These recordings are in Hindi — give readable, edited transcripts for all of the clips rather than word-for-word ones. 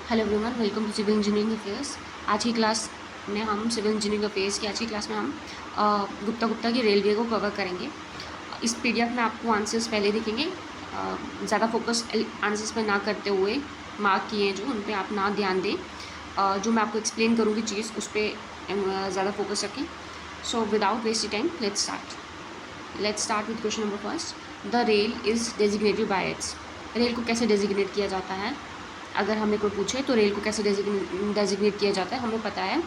Hello everyone, welcome to civil engineering affairs. आज की क्लास में हम सिविल इंजीनियरिंग अफेयर्स की आज की क्लास में हम गुप्ता की रेलवे को कवर करेंगे। इस पीडीएफ में आपको आंसर्स पहले दिखेंगे। ज़्यादा फोकस आंसर्स पे ना करते हुए मार्क किए हैं जो उन पे आप ना ध्यान दें। जो मैं आपको एक्सप्लेन करूँगी चीज़ उस पर ज़्यादा फोकस रखें। So without wasting time let's start with question number first. The rail is designated by it's. Rail को कैसे डेजिग्नेट किया जाता है? अगर हमें कोई पूछे तो रेल को कैसे डेजिग्नेट किया जाता है, हमें पता है।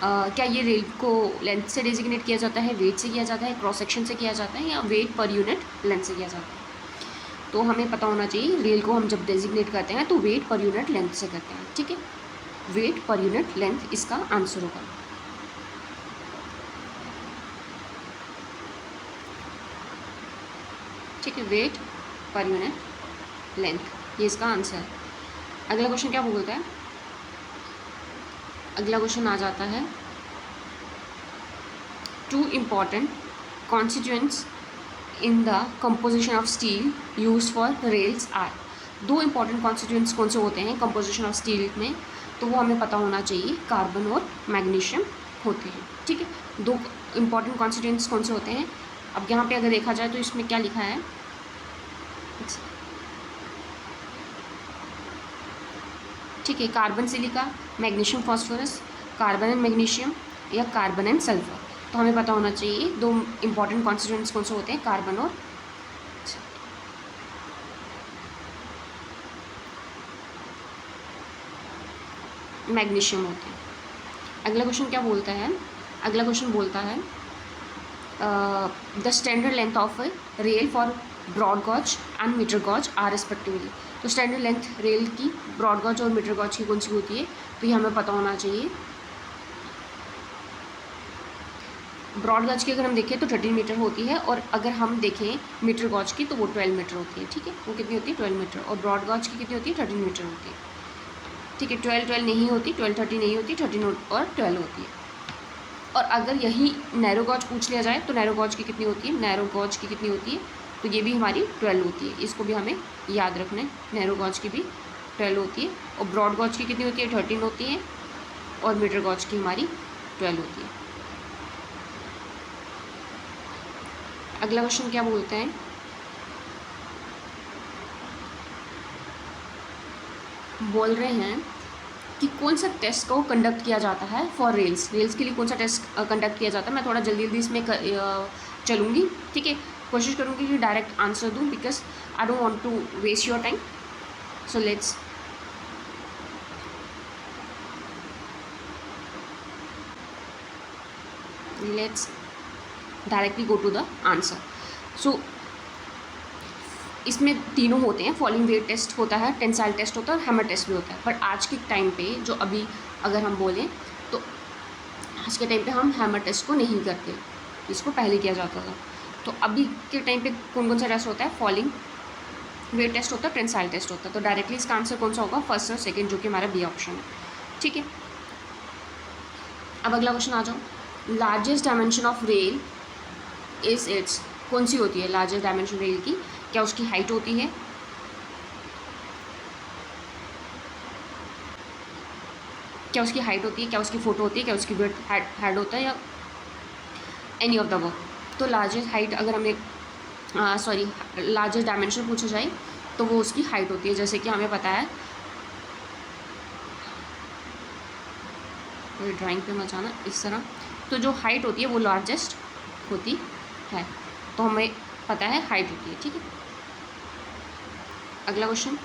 क्या ये रेल को लेंथ से डेजिग्नेट किया जाता है, वेट से किया जाता है, क्रॉस सेक्शन से किया जाता है, या वेट पर यूनिट लेंथ से किया जाता है? तो हमें पता होना चाहिए रेल को हम जब डेजिग्नेट करते हैं तो वेट पर यूनिट लेंथ से करते हैं। ठीक है, वेट पर यूनिट लेंथ इसका आंसर होगा। ठीक है, वेट पर यूनिट लेंथ ये इसका आंसर है। अगला क्वेश्चन क्या बोलता है? अगला क्वेश्चन आ जाता है, two important constituents in the composition of steel use for rails are. दो इंपॉर्टेंट कॉन्स्टिट्यूएंट्स कौन से होते हैं कंपोजिशन ऑफ स्टील में? तो वो हमें पता होना चाहिए, कार्बन और मैग्नीशियम होते हैं। ठीक है, दो इंपॉर्टेंट कॉन्स्टिट्यूएंट्स कौन से होते हैं? अब यहाँ पे अगर देखा जाए तो इसमें क्या लिखा है, ठीक है, carbon silica, magnesium phosphorus, carbon and magnesium, या कार्बन एंड सल्फर। तो हमें पता होना चाहिए दो इंपॉर्टेंट कॉन्स्टिट्यूएंट्स कौन से होते हैं, कार्बन और मैग्नीशियम होते हैं। अगला क्वेश्चन क्या बोलता है? अगला क्वेश्चन बोलता है the standard length of rail for broad gauge and metre gauge are respectively. तो स्टैंडर्ड लेंथ रेल की ब्रॉड गॉज और मीटर गॉज की कौन सी होती है? तो ये हमें पता होना चाहिए। ब्रॉड गॉज की अगर हम देखें तो 13 मीटर होती है, और अगर हम देखें मीटर गॉज की तो वो 12 मीटर होती है। ठीक है, वो कितनी होती है? 12 मीटर। और ब्रॉड गॉज की कितनी होती है? 13 मीटर होती है। ठीक है, 12 नहीं होती, 12 नहीं होती, 13 और 12 होती है। और अगर यही नैरो गॉज पूछ लिया जाए तो नैरो गॉज की कितनी होती है? नैरो गॉज की कितनी होती है? तो ये भी हमारी 12 होती है। इसको भी हमें याद रखना है, नैरो गॉज की भी 12 होती है। और ब्रॉड गॉज की कितनी होती है? 13 होती है। और मीटर गॉज की हमारी 12 होती है। अगला क्वेश्चन क्या बोलते हैं? बोल रहे हैं कि कौन सा टेस्ट को कंडक्ट किया जाता है फॉर रेल्स के लिए कौन सा टेस्ट कंडक्ट किया जाता है? मैं थोड़ा जल्दी इसमें चलूँगी। ठीक है, कोशिश करूँगी कि डायरेक्ट आंसर दूँ, because I don't want to waste your time. So let's directly go to the answer. So इसमें तीनों होते हैं, फॉलिंग वेट टेस्ट होता है, टेंसाइल टेस्ट होता है, और हैमर टेस्ट भी होता है। बट आज के टाइम पे जो अभी अगर हम बोलें तो आज के टाइम पे हम हैमर टेस्ट को नहीं करते, इसको पहले किया जाता था। तो अभी के टाइम पे कौन कौन सा टेस्ट होता है? फॉलिंग वेट टेस्ट होता है, टेंसाइल टेस्ट होता है। तो डायरेक्टली इसका आंसर कौन सा होगा? फर्स्ट और सेकेंड, जो कि हमारा बी ऑप्शन है। ठीक है, अब अगला क्वेश्चन आ जाओ। Largest dimension of rail is it's. कौन सी होती है लार्जेस्ट डायमेंशन रेल की? क्या उसकी हाइट होती है, क्या उसकी हाइट होती है, क्या उसकी फोटो होती है, क्या उसकी वेट हेड होता है, या एनी ऑफ द वर्क? तो लार्जेस्ट हाइट अगर हमें लार्जेस्ट डायमेंशन पूछा जाए तो वो उसकी हाइट होती है। जैसे कि हमें पता है, ड्राइंग पे मत जाना इस तरह। तो जो हाइट होती है वो लार्जेस्ट होती है, तो हमें पता है हाइट होती है। ठीक है, अगला क्वेश्चन।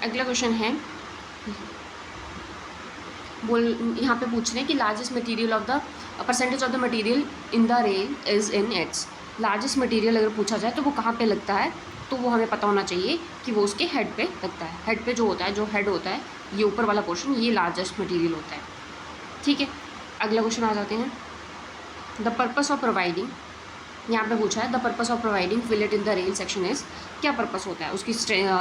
अगला क्वेश्चन है, यहाँ पे पूछ रहे हैं कि largest material of the percentage of the material in the rail is in its. Largest material अगर पूछा जाए तो वो कहाँ पे लगता है? तो वो हमें पता होना चाहिए कि वो उसके हेड पे लगता है। हेड पे जो होता है, जो हेड होता है, ये ऊपर वाला पोर्शन, ये लार्जेस्ट मटेरियल होता है। ठीक है, अगला क्वेश्चन आ जाते हैं। द पर्पस ऑफ प्रोवाइडिंग, यहाँ पे पूछा है the purpose of providing fillet in the rail section is. क्या पर्पस होता है उसकी?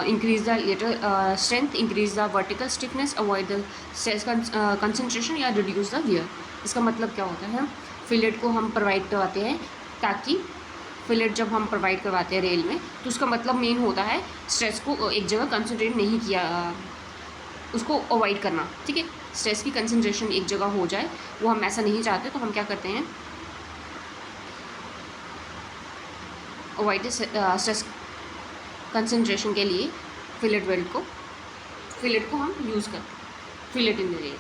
Increase the lateral strength, increase the vertical stiffness, avoid the stress concentration, या रिड्यूस द वियर। इसका मतलब क्या होता है? फिलेट को हम प्रोवाइड करवाते हैं ताकि फिलेट जब हम प्रोवाइड करवाते हैं रेल में, तो उसका मतलब मेन होता है स्ट्रेस को एक जगह कंसंट्रेट नहीं किया, उसको अवॉइड करना, ठीक है। स्ट्रेस की कंसंट्रेशन एक जगह हो जाए, वो हम ऐसा नहीं चाहते, तो हम क्या करते हैं, अवॉइड स्ट्रेस कंसंट्रेशन के लिए फिलेट को हम यूज़ करते हैं, फिलेट इन द रेल,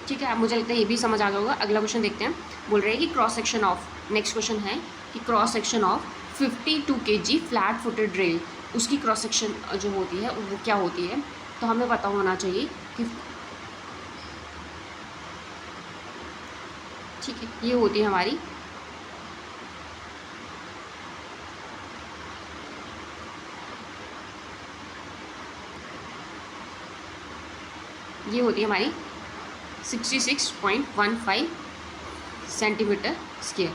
ठीक है। अब मुझे लगता है ये भी समझ आ गया होगा। अगला क्वेश्चन देखते हैं। बोल रहे हैं कि cross section of, next question है कि cross section of 52 kg flat footed rail, उसकी क्रॉस सेक्शन जो होती है वो क्या होती है, तो हमें पता होना चाहिए कि, ठीक है, ये होती है हमारी ये होती है हमारी 66.15 सेंटीमीटर स्क्वायर।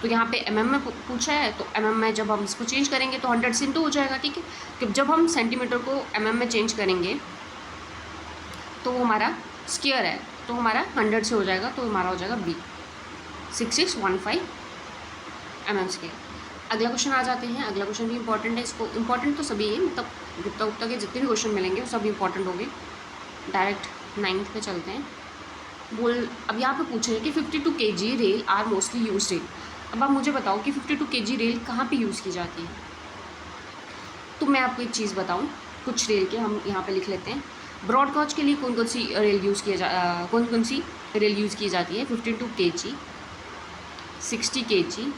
तो यहाँ पे mm में पूछा है, तो mm में जब हम इसको चेंज करेंगे तो 100 से इंटू हो जाएगा, ठीक है। कि जब हम सेंटीमीटर को mm में चेंज करेंगे तो वो हमारा स्क्वायर है, तो हमारा 100 से हो जाएगा, तो हमारा हो जाएगा B 6615 mm स्क्वायर। अगला क्वेश्चन आ जाते हैं। अगला क्वेश्चन भी इंपॉर्टेंट है, इसको इंपॉर्टेंट तो सभी है, मतलब गुप्ता गुप्ता के जितने भी क्वेश्चन मिलेंगे वो सभी इंपॉर्टेंट होंगे। डायरेक्ट 9th पे चलते हैं। अब यहाँ पे पूछ रहे हैं कि 52 kg rail are mostly use rail. अब आप मुझे बताओ कि 52 kg रेल कहाँ पे यूज़ की जाती है। तो मैं आपको एक चीज़ बताऊँ, कुछ रेल के हम यहाँ पे लिख लेते हैं। ब्रॉड गॉज के लिए कौन कौन सी रेल यूज़ की जाती है 52 kg, 60 kg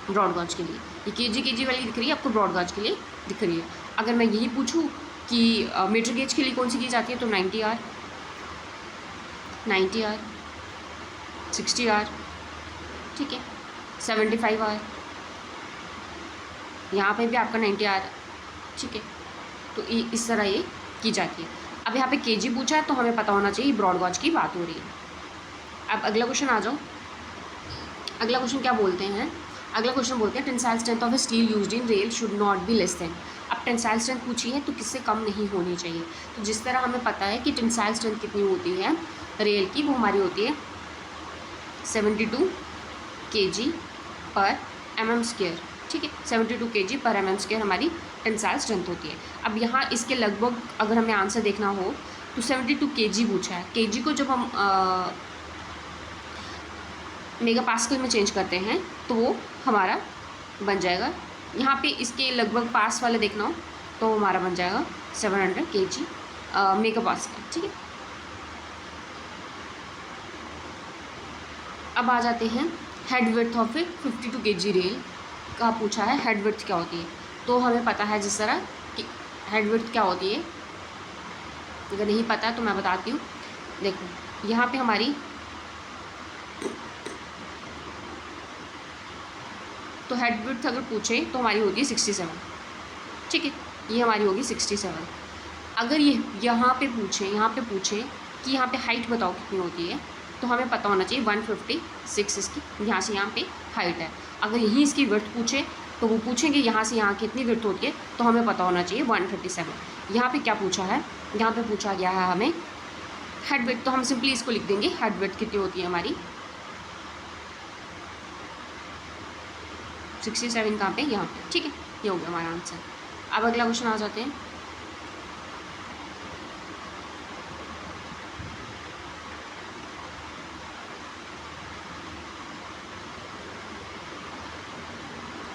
ब्रॉड गॉज के लिए। ये kg वाली दिख रही है आपको, ब्रॉड गॉज के लिए दिख रही है। अगर मैं यही पूछूँ कि मीटर गेज के लिए कौन सी की जाती है, तो 90R, 60R, ठीक है, 75R, यहाँ पे भी आपका 90R, ठीक है। तो इस तरह ये की जाती है। अब यहाँ पे kg पूछा है, तो हमें पता होना चाहिए ब्रॉड गॉज की बात हो रही है। अब अगला क्वेश्चन आ जाओ। अगला क्वेश्चन क्या बोलते हैं, अगला क्वेश्चन बोलते हैं tensile strength of A steel used in rail should not be less than. अब टेंसाइल स्ट्रेंथ पूछी है, तो किससे कम नहीं होनी चाहिए। तो जिस तरह हमें पता है कि टेंसाइल स्ट्रेंथ कितनी होती है रेल की, वो हमारी होती है 72 kg पर mm स्क्वायर, ठीक है। 72 kg पर mm स्क्वायर हमारी टेंसाइल स्ट्रेंथ होती है। अब यहाँ इसके लगभग अगर हमें आंसर देखना हो तो 72 kg पूछा है। kg को जब हम मेगा पास्कल में चेंज करते हैं तो वो हमारा बन जाएगा, यहाँ पे इसके लगभग पास वाले देखना हो तो हमारा बन जाएगा 700 kg मेगा पास्कल, ठीक है। अब आ जाते हैं head width of A 52 kg rail का पूछा है। हेड विड्थ क्या होती है, तो हमें पता है जिस तरह कि हेड विड्थ क्या होती है, अगर नहीं पता है तो मैं बताती हूँ। देखो यहाँ पे हमारी, तो हेड विड्थ अगर पूछे तो हमारी होती है 67, ठीक है, ये हमारी होगी 67। अगर ये यहाँ पे पूछे कि यहाँ पे हाइट बताओ कितनी होती है, तो हमें पता होना चाहिए 156 इसकी यहाँ से यहाँ पे हाइट है। अगर यही इसकी विड्थ पूछे तो वो पूछेंगे यहाँ से यहाँ कितनी विड्थ होती है, तो हमें पता होना चाहिए 137। यहाँ पे क्या पूछा है, यहाँ पे पूछा गया है हमें हेड विड्थ, तो हम सिंपली इसको लिख देंगे हेड विड्थ कितनी होती है हमारी 67 कहाँ पे, यहाँ पे, ठीक है। ये हो गया हमारा आंसर। अब अगला क्वेश्चन आ जाते हैं।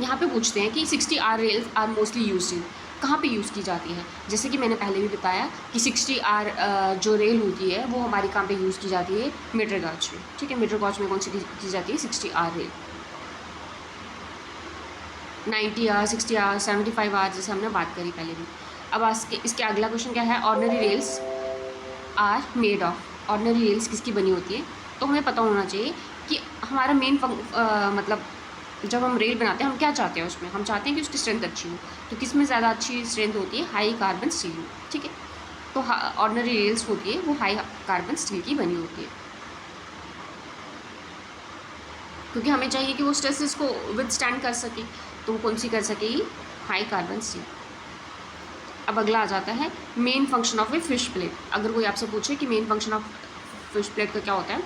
यहाँ पे पूछते हैं कि 60R rails are mostly used in, कहाँ पे यूज़ की जाती है। जैसे कि मैंने पहले भी बताया कि 60R जो रेल होती है वो हमारी कहाँ पे यूज़ की जाती है, मीटर गॉज में, ठीक है। मीटर गॉज में कौन सी की जाती है 60R rail. 90R, 60R, 75R जैसे हमने बात करी पहले भी। अब इसके अगला क्वेश्चन क्या है, ordinary rails are made of. Ordinary rails किसकी बनी होती है, तो हमें पता होना चाहिए कि हमारा मेन मतलब जब हम रेल बनाते हैं हम क्या चाहते हैं उसमें, हम चाहते हैं कि उसकी स्ट्रेंथ अच्छी हो। तो किस में ज़्यादा अच्छी स्ट्रेंथ होती है, हाई कार्बन स्टील में, ठीक है। तो ऑर्डिनरी रेल्स होती है वो हाई कार्बन स्टील की बनी होती है, क्योंकि हमें चाहिए कि वो स्ट्रेसेस को विदस्टैंड कर सके, तो वो कौन सी कर सकेगी, हाई कार्बन स्टील। अब अगला आ जाता है main function of a fish plate. अगर कोई आपसे पूछे कि main function of fish plate का क्या होता है,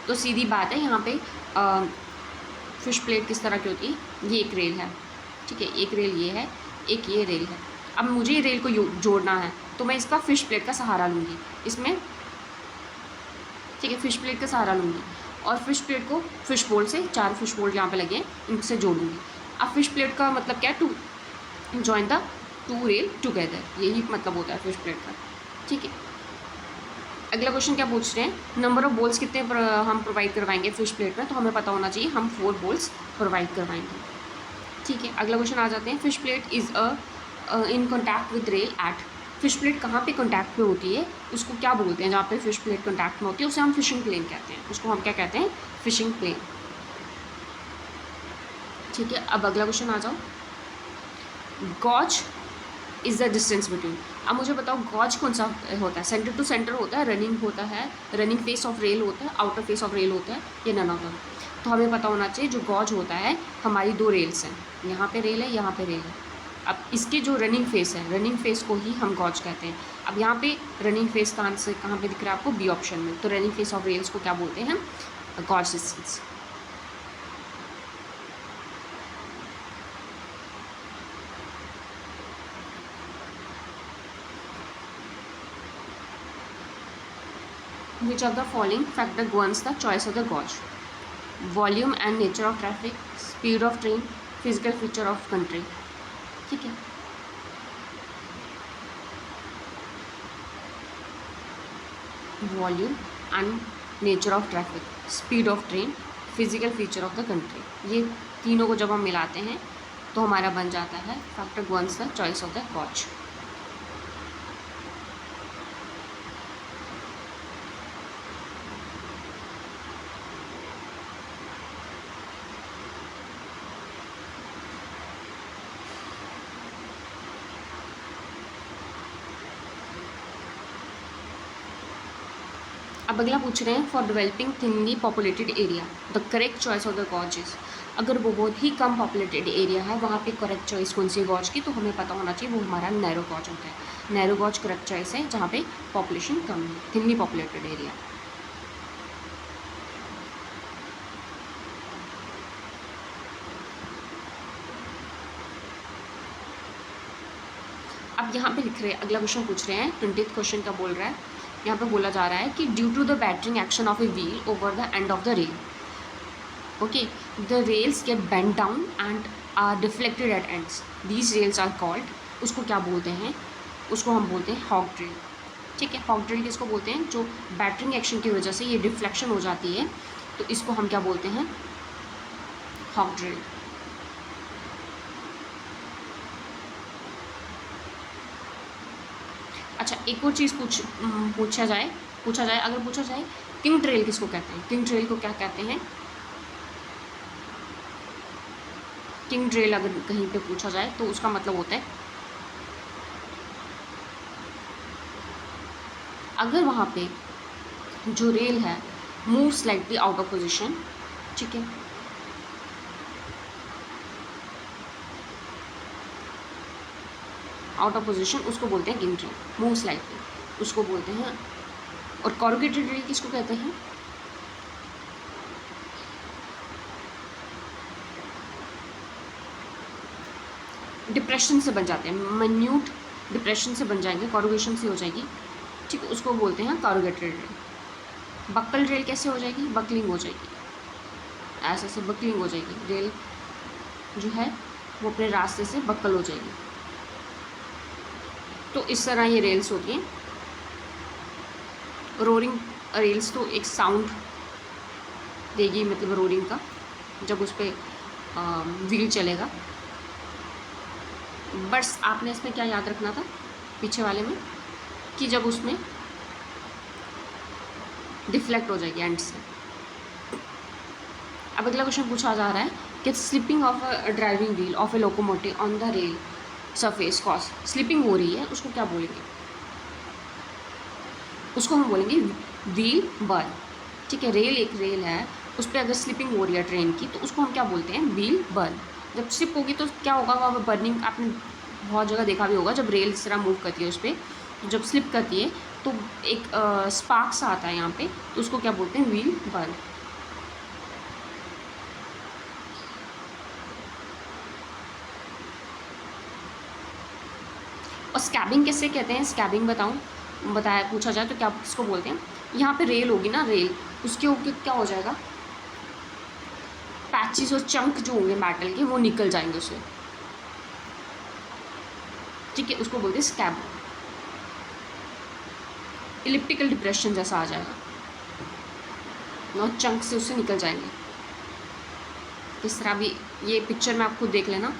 तो सीधी बात है यहाँ पे फिश प्लेट किस तरह की होती है, ये एक रेल है, ठीक है, एक रेल ये है, एक ये रेल है। अब मुझे रेल को जोड़ना है तो मैं इसका फिश प्लेट का सहारा लूँगी इसमें, ठीक है, फिश प्लेट का सहारा लूँगी और फिश प्लेट को फिश बोल से, 4 फिश बोल यहाँ पे लगे हैं, इनसे जोड़ूँगी। अब फिश प्लेट का मतलब क्या है, to join the 2 rail together, यही मतलब होता है फिश प्लेट का, ठीक है। अगला क्वेश्चन क्या पूछ रहे हैं, नंबर ऑफ बोल्स कितने हम प्रोवाइड करवाएंगे फिश प्लेट में, तो हमें पता होना चाहिए हम 4 बोल्स प्रोवाइड करवाएंगे, ठीक है। अगला क्वेश्चन आ जाते हैं, fish plate is in contact with rail at, fish plate कहाँ पे कॉन्टैक्ट पे होती है, उसको क्या बोलते हैं, जहाँ पे फिश प्लेट कॉन्टैक्ट में होती है उसे हम फिशिंग प्लेन कहते हैं, उसको हम क्या कहते हैं, फिशिंग प्लेन, ठीक है। अब अगला क्वेश्चन आ जाओ, gauge is the distance between, अब मुझे बताओ गॉज कौन सा होता है, सेंटर टू सेंटर होता है, रनिंग होता है, रनिंग फेस ऑफ रेल होता है, आउटर फेस ऑफ रेल होता है, ये नन ऑफ देम। तो हमें पता होना चाहिए जो गॉज होता है, हमारी 2 रेल्स हैं, यहाँ पे रेल है, यहाँ पे रेल है। अब इसके जो रनिंग फेस है, रनिंग फेस को ही हम गॉज कहते हैं। अब यहाँ पे रनिंग फेस कहाँ पे दिख रहा है आपको, बी ऑप्शन में, तो रनिंग फेस ऑफ रेल्स को क्या बोलते हैं, gauge distance. Which of the following factor governs the choice of the gauge? Volume and nature of traffic, speed of train, physical feature of country, ठीक है। Volume and nature of traffic, speed of train, physical feature of the country, ये तीनों को जब हम मिलाते हैं तो हमारा बन जाता है factor governs the choice of the gauge. अब अगला पूछ रहे हैं, for developing thinly populated area the correct choice of the gauge is, अगर वो बहुत ही कम पॉपुलेटेड एरिया है वहाँ पे करेक्ट चॉइस कौन सी है गॉज की, तो हमें पता होना चाहिए वो हमारा नैरो गॉज होता है। नैरो गॉज करेक्ट चॉइस है जहाँ पे पॉपुलेशन कम है, थिनली पॉपुलेटेड एरिया। अब यहाँ पे लिख रहे हैं, अगला क्वेश्चन पूछ रहे हैं, 20th क्वेश्चन का बोल रहा है, यहाँ पे बोला जा रहा है कि due to the battering action of a wheel over the end of the rail, okay, the rails get bend down and are deflected at ends, these rails are called, उसको क्या बोलते हैं, उसको हम बोलते हैं हॉक ड्रिल, ठीक है। हॉक ड्रिल किसको बोलते हैं, जो बैटरिंग एक्शन की वजह से ये डिफ्लेक्शन हो जाती है, तो इसको हम क्या बोलते हैं, हॉक ड्रिल। अच्छा, एक और चीज़ पूछा जाए अगर पूछा जाए, किंग ट्रेल किसको कहते हैं, किंग ट्रेल को क्या कहते हैं, किंग ट्रेल अगर कहीं पे पूछा जाए तो उसका मतलब होता है अगर वहाँ पे जो रेल है move slightly out of position, ठीक है, आउट ऑफ पोजिशन, उसको बोलते हैं किंग ट्रेल, मूव स्लाइटली उसको बोलते हैं। और कॉरुगेटेड रेल किसको कहते हैं, डिप्रेशन से बन जाते हैं, माइन्यूट डिप्रेशन से बन जाएंगे, कॉरुगेशन से हो जाएगी, ठीक है, उसको बोलते हैं कॉरुगेटेड रेल। बक्कल रेल कैसे हो जाएगी, बकलिंग हो जाएगी, ऐसे से बकलिंग हो जाएगी, रेल जो है वो अपने रास्ते से बक्कल हो जाएगी, तो इस तरह ये रेल्स होती हैं। रोरिंग रेल्स तो एक साउंड देगी, मतलब रोरिंग का, जब उस पर व्हील चलेगा। बस आपने इसमें क्या याद रखना था पीछे वाले में, कि जब उसमें डिफ्लेक्ट हो जाएगी एंड से। अब अगला क्वेश्चन पूछा जा रहा है कि slipping of a driving wheel of a locomotive on the rail surface cause, slipping हो रही है उसको क्या बोलेंगे, उसको हम बोलेंगे व्हील बर्न, ठीक है। रेल एक रेल है, उस पर अगर स्लिपिंग हो रही है ट्रेन की तो उसको हम क्या बोलते हैं, व्हील बर्न। जब स्लिप होगी तो क्या होगा, वहाँ पर बर्निंग आपने बहुत जगह देखा भी होगा, जब रेल इस तरह मूव करती है उस पर, जब स्लिप करती है तो एक स्पार्क्स आता है यहाँ पे, तो उसको क्या बोलते हैं, व्हील बर्न। और स्कैबिंग किससे कहते हैं, स्कैबिंग बताया पूछा जाए तो क्या किसको बोलते हैं। यहाँ पे रेल होगी ना, रेल, उसके ऊपर क्या हो जाएगा, पैचेस और चंक जो होंगे मेटल के वो निकल जाएंगे उससे, ठीक है, उसको बोलते हैं स्कैब। इलिप्टिकल डिप्रेशन जैसा आ जाएगा, नो चंक से उससे निकल जाएंगे। इस तरह भी ये पिक्चर में आप खुद देख लेना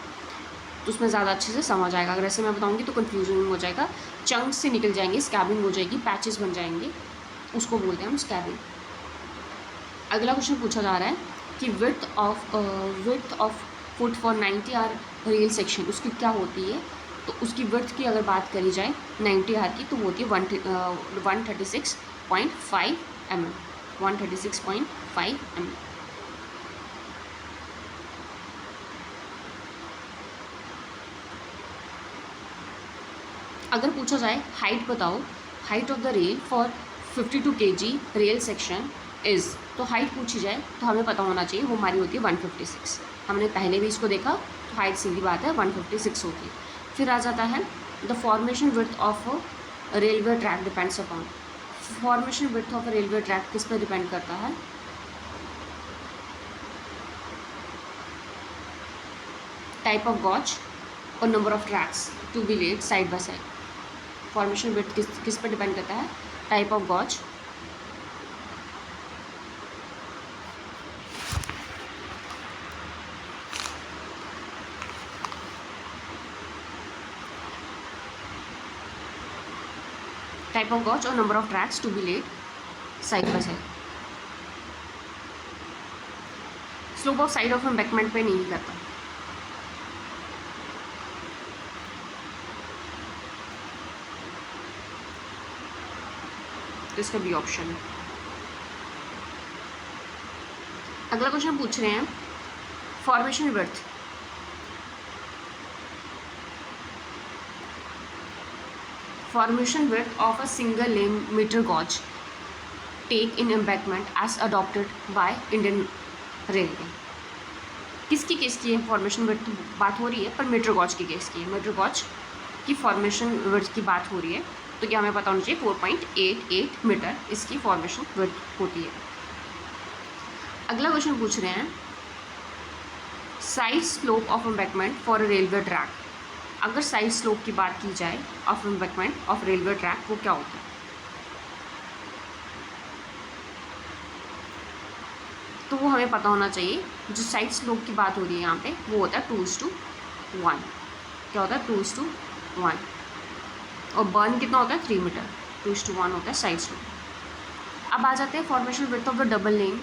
तो उसमें ज़्यादा अच्छे से समझ आएगा। अगर ऐसे मैं बताऊंगी तो कन्फ्यूजन हो जाएगा। चंक से निकल जाएंगे, स्कैबिंग हो जाएगी, पैचेस बन जाएंगे, उसको बोलते हैं हम स्कैबिंग। अगला क्वेश्चन पूछा जा रहा है कि width of foot for 90 R rail section, उसकी क्या होती है। तो उसकी विड्थ की अगर बात करी जाए 90 आर की तो वो होती है 136.5 mm, 136.5 mm। अगर पूछा जाए हाइट बताओ, height of the rail for 52 kg rail section is, तो हाइट पूछी जाए तो हमें पता होना चाहिए वो हमारी होती है 156। हमने पहले भी इसको देखा तो हाइट सीधी बात है 156 होती है। फिर आ जाता है the formation width of railway track depends upon, formation width of railway track किस पर डिपेंड करता है, टाइप ऑफ गॉज और number of tracks to be laid side by side. Formation width किस पर डिपेंड करता है, type of gauge, type of gauge और number of tracks to be laid side by side. Slope of side of embankment पे नहीं करता। तो इसका बी ऑप्शन है। अगला क्वेश्चन पूछ रहे हैं formation width, formation width of a single lane metre gauge take in embankment as adopted by Indian railway. किसकी केस की है फॉर्मेशन विड्थ बात हो रही है, पर मीटर गॉज की केस की है। मीटर गॉज की फॉर्मेशन विड्थ की बात हो रही है तो क्या हमें पता होना चाहिए 4.88 मीटर इसकी फॉर्मेशन विड्थ होती है। अगला क्वेश्चन पूछ रहे हैं side slope of embankment for a railway track. अगर साइड स्लोप की बात की जाए of embankment of railway track वो क्या होता है, तो वो हमें पता होना चाहिए। जो साइड स्लोप की बात हो रही है यहाँ पे वो होता है 2:1। क्या होता है 2:1, और बर्न कितना होता है 3 मीटर, 2:1 होता है साइड स्लोप। अब आ जाते हैं formation width of the double lane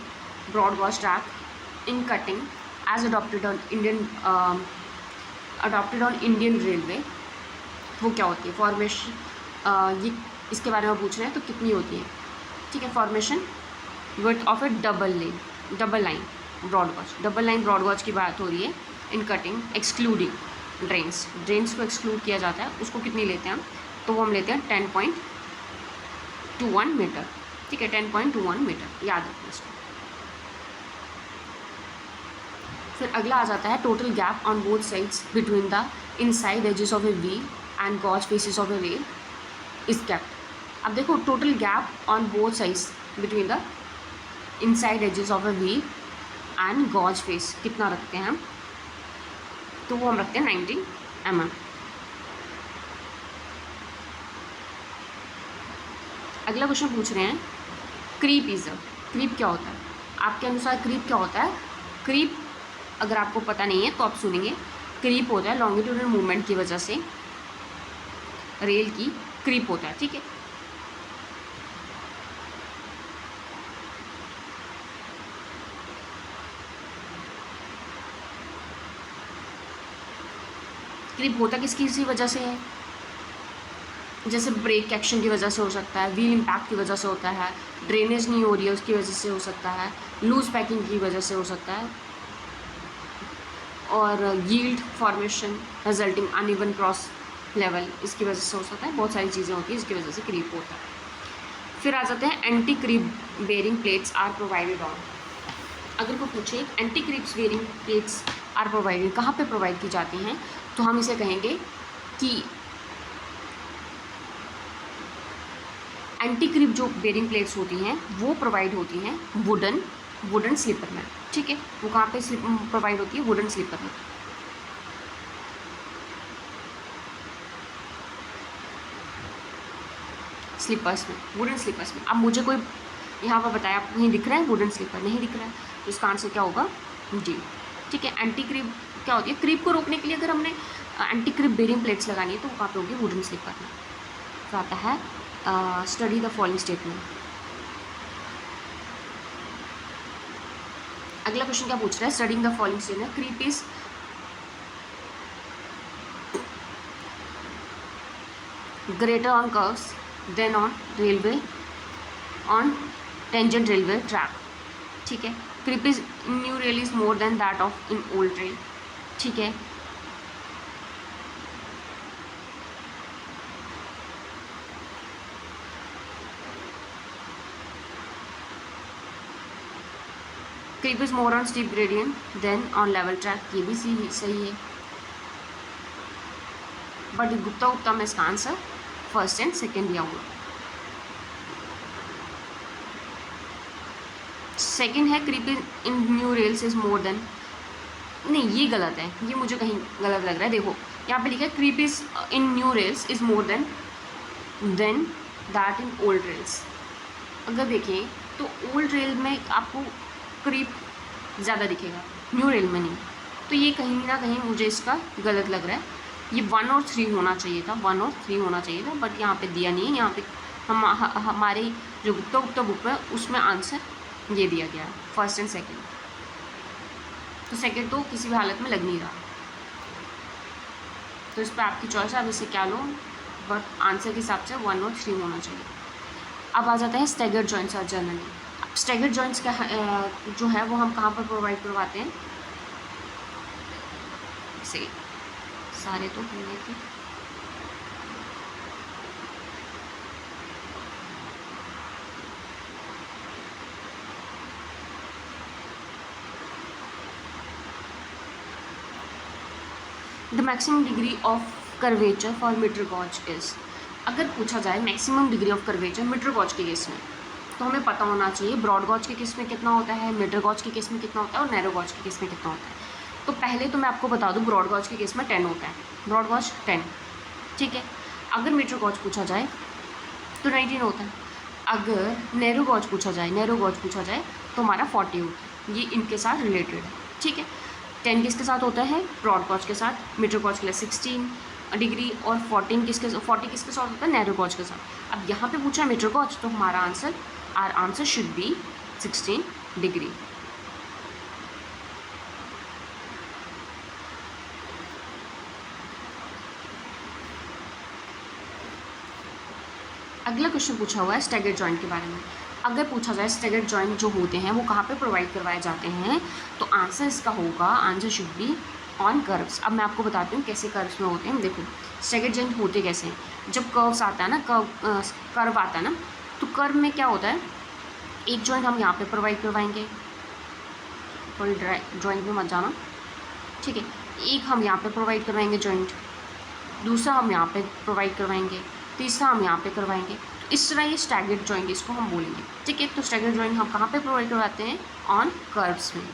broad gauge track in cutting as adopted on Indian railway, वो क्या होती है फॉर्मेशन, ये इसके बारे में पूछ रहे हैं तो कितनी होती है, ठीक है। Formation width of a double line broad gauge, double line broad gauge की बात हो रही है इन कटिंग एक्सक्लूडिंग ड्रेन्स को एक्सक्लूड किया जाता है, उसको कितनी लेते हैं हम, तो वो हम लेते हैं 10.21 मीटर, ठीक है, 10.21 मीटर, याद रखना इसको। फिर अगला आ जाता है total gap on both sides between the inside edges of a wheel and gauge faces of a rail is kept. अब देखो total gap on both sides between the inside edges of a wheel and gauge face कितना रखते हैं हम, तो वो हम रखते हैं 90 mm। अगला क्वेश्चन पूछ रहे हैं क्रीप क्रीप क्या होता है, आपके अनुसार क्रीप क्या होता है। क्रीप अगर आपको पता नहीं है तो आप सुनेंगे, क्रीप होता है लॉन्गिट्यूडनल मूवमेंट की वजह से रेल की क्रीप होता है, ठीक है। क्रीप होता किसी वजह से है, जैसे ब्रेक एक्शन की वजह से हो सकता है, व्हील इम्पैक्ट की वजह से होता है, ड्रेनेज नहीं हो रही है उसकी वजह से हो सकता है, लूज पैकिंग की वजह से हो सकता है, और yield formation resulting uneven cross level इसकी वजह से हो सकता है। बहुत सारी चीज़ें होती हैं इसकी वजह से क्रीप होता है। फिर आ जाते हैं anti creep bearing plates are provided on. अगर कोई पूछे anti creeps bearing plates are provided कहाँ पे प्रोवाइड की जाती हैं, तो हम इसे कहेंगे कि एंटी क्रिप जो बेरिंग प्लेट्स होती हैं वो प्रोवाइड होती हैं वुडन स्लीपर में, ठीक है। वो कहाँ पे प्रोवाइड होती है? वुडन स्लीपर में। स्लीपर्स में, वुडन स्लीपर्स में। अब मुझे कोई यहाँ पर बताया, आपको कहीं दिख रहा है वुडन स्लीपर? नहीं दिख रहा है, तो इसका आंसर क्या होगा? जी, ठीक है। एंटी क्रिप क्या होती है? क्रिप को रोकने के लिए अगर हमने एंटी क्रिप बेरिंग प्लेट्स लगानी है तो वो कहाँ पे होगी? वुडन स्लीपर में। तो आता है स्टडी द फॉलोइंग स्टेटमेंट। अगला क्वेश्चन क्या पूछ रहा है? Studying the following statement. Creep is greater on curves than on railway on tangent railway track, ठीक है। creep is in new rail is more than that of in old rail, ठीक है। creep is more on steep gradient than on level track, ये भी सही है। बट गुप्ता में इसका आंसर फर्स्ट एंड सेकेंड दिया हुआ। सेकेंड है creep in new rails is more than, नहीं ये गलत है, ये मुझे कहीं गलत लग रहा है। देखो यहाँ पे लिखा है creep is in new rails is more than that in old rails. अगर देखें तो ओल्ड रेल में आपको क्रीप ज़्यादा दिखेगा, न्यू रेल में नहीं। तो ये कहीं ना कहीं मुझे इसका गलत लग रहा है। ये 1 और 3 होना चाहिए था, 1 और 3 होना चाहिए था, बट यहाँ पे दिया नहीं है। यहाँ पे हमारे जो गुप्ता बुक है उसमें आंसर ये दिया गया है, फर्स्ट एंड सेकंड। तो सेकंड तो किसी भी हालत में लग नहीं रहा, तो इस पर आपकी चॉइस है, आप इसे क्या लो, बट आंसर के हिसाब से 1 और 3 होना चाहिए। अब आ जाता है स्टैगर्ड जॉइंट्स और जनरली। स्टैगर्ड जॉइंट्स का जो है वो हम कहाँ पर प्रोवाइड करवाते हैं? से सारे तो होंगे थे। The maximum degree of curvature for metre gauge is. अगर पूछा जाए maximum degree of curvature metre gauge के केस में, तो हमें पता होना चाहिए ब्रॉड गॉज के केस में कितना होता है, मीटर गॉज के केस में कितना होता है और नैरो गॉज के केस में कितना होता है। तो पहले तो मैं आपको बता दूं, ब्रॉड गॉज के केस में 10 होता है, ब्रॉड गॉज 10, ठीक है। अगर मीटर गॉज पूछा जाए तो 19 होता है। अगर नैरो गॉज पूछा जाए तो हमारा 40 होता है। ये इनके साथ रिलेटेड है, ठीक है। 10 किसके साथ होता है? ब्रॉड गॉज के साथ। मीटर गॉज के लिए 16 डिग्री और 40 किसके साथ होता है? नैरो गॉज के साथ। अब यहाँ पे पूछा है मीटर गॉज, तो हमारा आंसर शुड बी 16 डिग्री। अगला क्वेश्चन पूछा हुआ है स्टैगर्ड जॉइंट के बारे में। अगर पूछा जाए स्टैगर्ड जॉइंट जो होते हैं वो कहाँ पे प्रोवाइड करवाए जाते हैं, तो आंसर इसका होगा, answer should be on curves. अब मैं आपको बताती हूँ कैसे कर्व्स में होते हैं। देखो स्टैगर्ड जॉइंट होते कैसे हैं, जब कर्व्स आता है ना, कर्व आता है ना, तो कर्व में क्या होता है, एक जॉइंट हम यहाँ पे प्रोवाइड करवाएंगे, थोड़ी जॉइंट में मत जाना, ठीक है। एक हम यहाँ पे प्रोवाइड करवाएंगे जॉइंट, दूसरा हम यहाँ पे प्रोवाइड करवाएंगे, तीसरा हम यहाँ पे करवाएंगे। तो इस तरह ये स्टैगर्ड जॉइंट इसको हम बोलेंगे, ठीक है। तो स्टैगर्ड जॉइंट हम कहाँ पे प्रोवाइड करवाते हैं? ऑन कर्व्स में।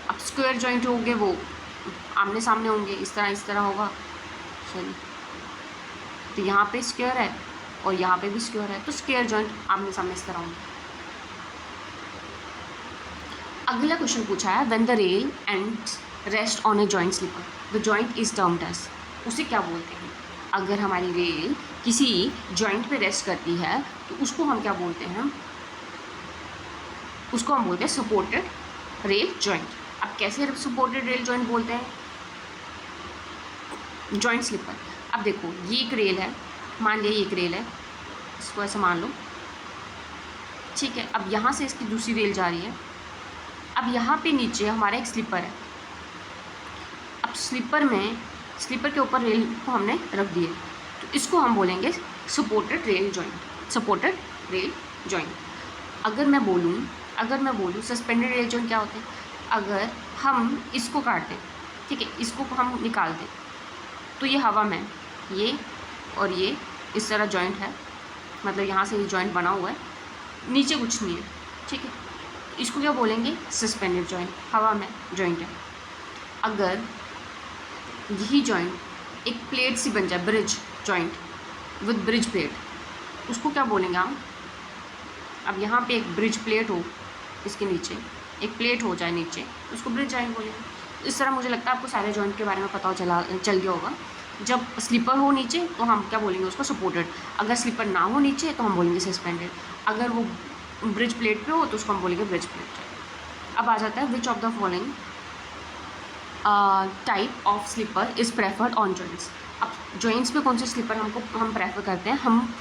अब स्क्वायर जॉइंट होंगे वो आमने सामने होंगे, इस तरह होगा, चलिए। तो यहाँ पे स्क्वायर है और यहाँ पे भी स्क्वायर है, तो स्क्वायर जॉइंट आमने सामने इस तरह होंगे। अगला क्वेश्चन पूछा है when the rail ends rest on a joint sleeper the joint is termed as. उसे क्या बोलते हैं? अगर हमारी रेल किसी जॉइंट पे रेस्ट करती है तो उसको हम क्या बोलते हैं? उसको हम बोलते हैं सपोर्टेड रेल जॉइंट। अब कैसे सपोर्टेड रेल जॉइंट बोलते हैं? Joint sleeper. अब देखो ये एक रेल है, मान लिया ये एक रेल है, इसको ऐसे मान लो, ठीक है। अब यहाँ से इसकी दूसरी रेल जा रही है। अब यहाँ पे नीचे हमारा एक स्लीपर है। अब स्लीपर के ऊपर रेल को हमने रख दिया, तो इसको हम बोलेंगे supported rail joint, supported rail joint. अगर मैं बोलूँ सस्पेंडेड रेल जॉइंट क्या होते हैं? अगर हम इसको काट दें, ठीक है, इसको हम निकाल दें, तो ये हवा में ये और ये इस तरह जॉइंट है, मतलब यहाँ से ये जॉइंट बना हुआ है, नीचे कुछ नहीं है, ठीक है। इसको क्या बोलेंगे? सस्पेंडेड जॉइंट, हवा में जॉइंट है। अगर यही जॉइंट एक प्लेट सी बन जाए, bridge joint with bridge plate, उसको क्या बोलेंगे हम? अब यहाँ पे एक ब्रिज प्लेट हो, इसके नीचे एक प्लेट हो जाए नीचे, उसको ब्रिज जॉइंट बोलेंगे। इस तरह मुझे लगता है आपको सारे जॉइंट के बारे में पता चल गया होगा। जब स्लीपर हो नीचे तो हम क्या बोलेंगे उसको? सपोर्टेड। अगर स्लीपर ना हो नीचे तो हम बोलेंगे सस्पेंडेड। अगर वो ब्रिज प्लेट पे हो तो उसको हम बोलेंगे ब्रिज प्लेट। अब आ जाता है which of the following type of sleeper is preferred on joints. अब जॉइंट्स पे कौन से स्लीपर हम प्रेफर करते हैं? हम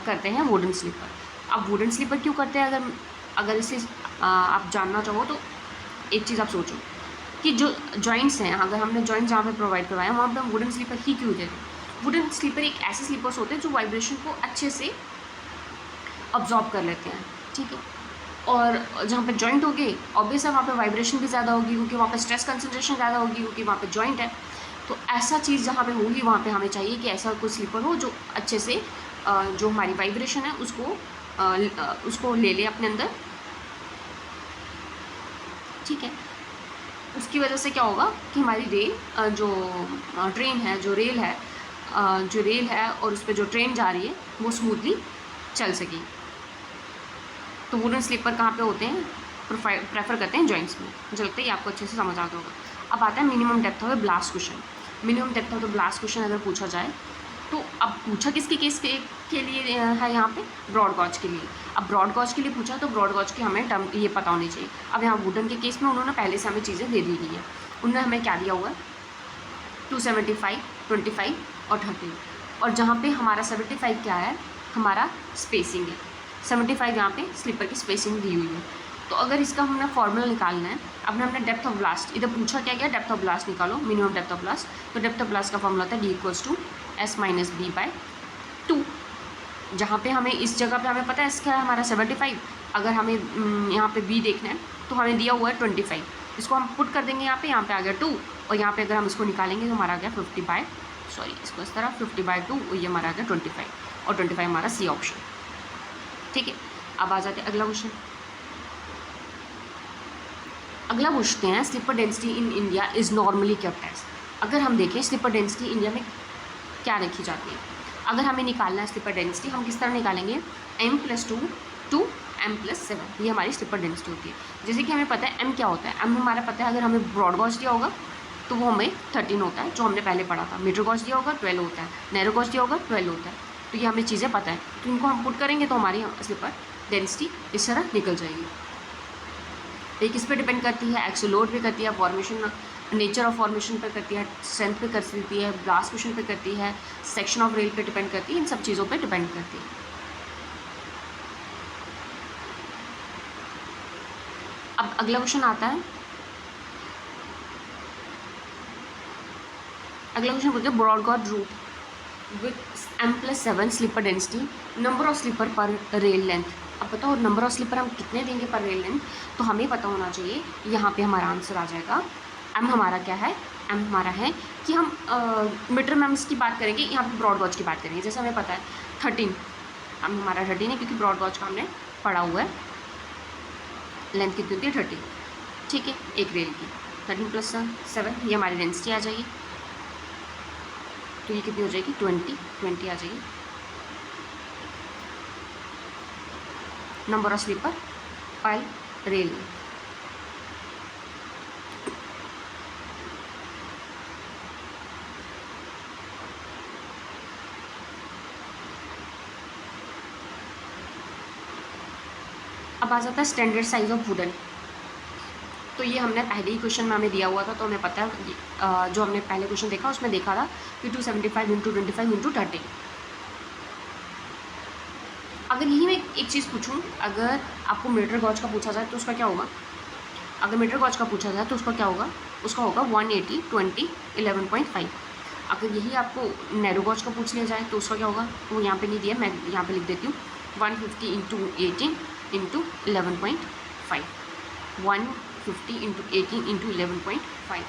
करते हैं वुडन स्लीपर। अब वुडन स्लीपर क्यों करते हैं? अगर इसे आप जानना चाहो तो एक चीज़ आप सोचो कि जो जॉइंट्स हैं, अगर हमने जॉइंट्स जहाँ पे प्रोवाइड करवाए वहाँ पे हम वुडन स्लीपर ही क्यों दे रहे हैं? वुडन स्लीपर एक ऐसे स्लीपर्स होते हैं जो वाइब्रेशन को अच्छे से अब्जॉर्ब कर लेते हैं, ठीक है। और जहाँ पे जॉइंट होगी ऑब्वियस है वहाँ पे वाइब्रेशन भी ज़्यादा होगी, क्योंकि वहाँ पे स्ट्रेस कंसंट्रेशन ज़्यादा होगी, क्योंकि वहाँ पे जॉइंट है। तो ऐसा चीज़ जहाँ पे होगी वहाँ पे हमें चाहिए कि ऐसा कोई स्लीपर हो जो अच्छे से जो हमारी वाइब्रेशन है उसको ले ले अपने अंदर, ठीक है। उसकी वजह से क्या होगा कि हमारी रेल जो ट्रेन है, जो रेल है और उस पर जो ट्रेन जा रही है वो स्मूथली चल सके। तो वुडन स्लीपर कहाँ पे होते हैं? प्रेफर करते हैं जॉइंट्स में। मुझे लगता है ये आपको अच्छे से समझ आ गया होगा। अब आता है minimum depth of the blast cushion. Minimum depth of the blast cushion अगर पूछा जाए तो अब पूछा किसके केस के लिए है? यहाँ पे ब्रॉड गॉज के लिए। अब ब्रॉड गॉज के लिए पूछा तो ब्रॉड गॉज की हमें टर्म ये पता होनी चाहिए। अब यहाँ वुडन के केस में उन्होंने पहले से हमें चीज़ें दे दी गई है। उन्होंने हमें क्या दिया हुआ है? 275, 25 और 30। और जहाँ पे हमारा 75 क्या है? हमारा स्पेसिंग है। 75 यहाँ पे स्लीपर की स्पेसिंग दी हुई है। तो अगर इसका हमने फॉर्मूला निकालना है, अब हमने डेप्थ ऑफ ब्लास्ट, इधर पूछा क्या गया? डेप्थ ऑफ ब्लास्ट निकालो, मिनिमम डेप्थ ऑफ ब्लास्ट। तो डेप्थ ऑफ ब्लास्ट का फॉर्मूला होता है D=S-B/2। जहाँ पे हमें इस जगह पे हमें पता है इसका हमारा 75, अगर हमें यहाँ पे B देखना है तो हमें दिया हुआ है 25। इसको हम पुट कर देंगे यहाँ पे आ गया 2, और यहाँ पे अगर हम इसको निकालेंगे तो हमारा आ गया इसको इस तरह 50/2, और ये हमारा आ गया 25, और 25 हमारा C ऑप्शन, ठीक है। अब आ जाते हैं अगला क्वेश्चन। अगला पूछते हैं sleeper density in India is normally kept as. अगर हम देखें स्लीपर डेंसिटी इंडिया में क्या रखी जाती है, अगर हमें निकालना है स्लीपर डेंसिटी, हम किस तरह निकालेंगे? M+2 to M+7, ये हमारी स्लीपर डेंसिटी होती है। जैसे कि हमें पता है M क्या होता है। M हमारा पता है, अगर हमें ब्रॉड गॉज दिया होगा तो वो हमें 13 होता है, जो हमने पहले पढ़ा था। मीटर गॉज दिया होगा 12 होता है, नैरो गॉज दिया होगा 12 होता है। तो ये हमें चीज़ें पता है, तो इनको हम पुट करेंगे तो हमारी स्लीपर डेंसिटी इस तरह निकल जाएगी। ये किस पे डिपेंड करती है? एक्सल लोड पे करती है, फॉर्मेशन, नेचर ऑफ फॉर्मेशन पे करती है, स्ट्रेंथ पे करती है, ब्लास्ट कुशन पे करती है, सेक्शन ऑफ रेल पे डिपेंड करती है, इन सब चीज़ों पे डिपेंड करती है। अब अगला क्वेश्चन आता है, अगला क्वेश्चन बोलते हैं broad gauge route with M+7 sleeper density, number of sleeper per rail length. अब बताओ नंबर ऑफ स्लीपर हम कितने देंगे पर रेल लेंथ? तो हमें पता होना चाहिए, यहाँ पे हमारा आंसर आ जाएगा। M हमारा क्या है? M हमारा है कि हम मीटर में हम इसकी बात करेंगे, यहाँ पे ब्रॉड गॉज की बात करेंगे। जैसे हमें पता है 13, M हमारा 13 है, क्योंकि ब्रॉड गॉज का हमने पढ़ा हुआ है। लेंथ कितनी होती है? 30, ठीक है, एक रेल की। 13+7 ये हमारी डेंसिटी आ जाएगी, तो ये कितनी हो जाएगी? 20 आ जाएगी। Number of sleeper per rail. अब आ जाता है स्टैंडर्ड साइज ऑफ वुडन। तो ये हमने पहले ही क्वेश्चन में हमें दिया हुआ था, तो हमें पता है जो हमने पहले क्वेश्चन देखा उसमें देखा था कि 275 × 25 × 30। अगर यही मैं एक चीज़ पूछूं, अगर आपको मीटर गॉज का पूछा जाए तो उसका क्या होगा? अगर मीटर गॉज का पूछा जाए तो उसका क्या होगा? उसका होगा 180, 20, 11.5। अगर यही आपको नैरो गॉज का पूछ लिया जाए तो उसका क्या होगा? वो यहाँ पे नहीं दिया, मैं यहाँ पे लिख देती हूँ 150 × 18 × 11.5, 150 × 18 × 11.5।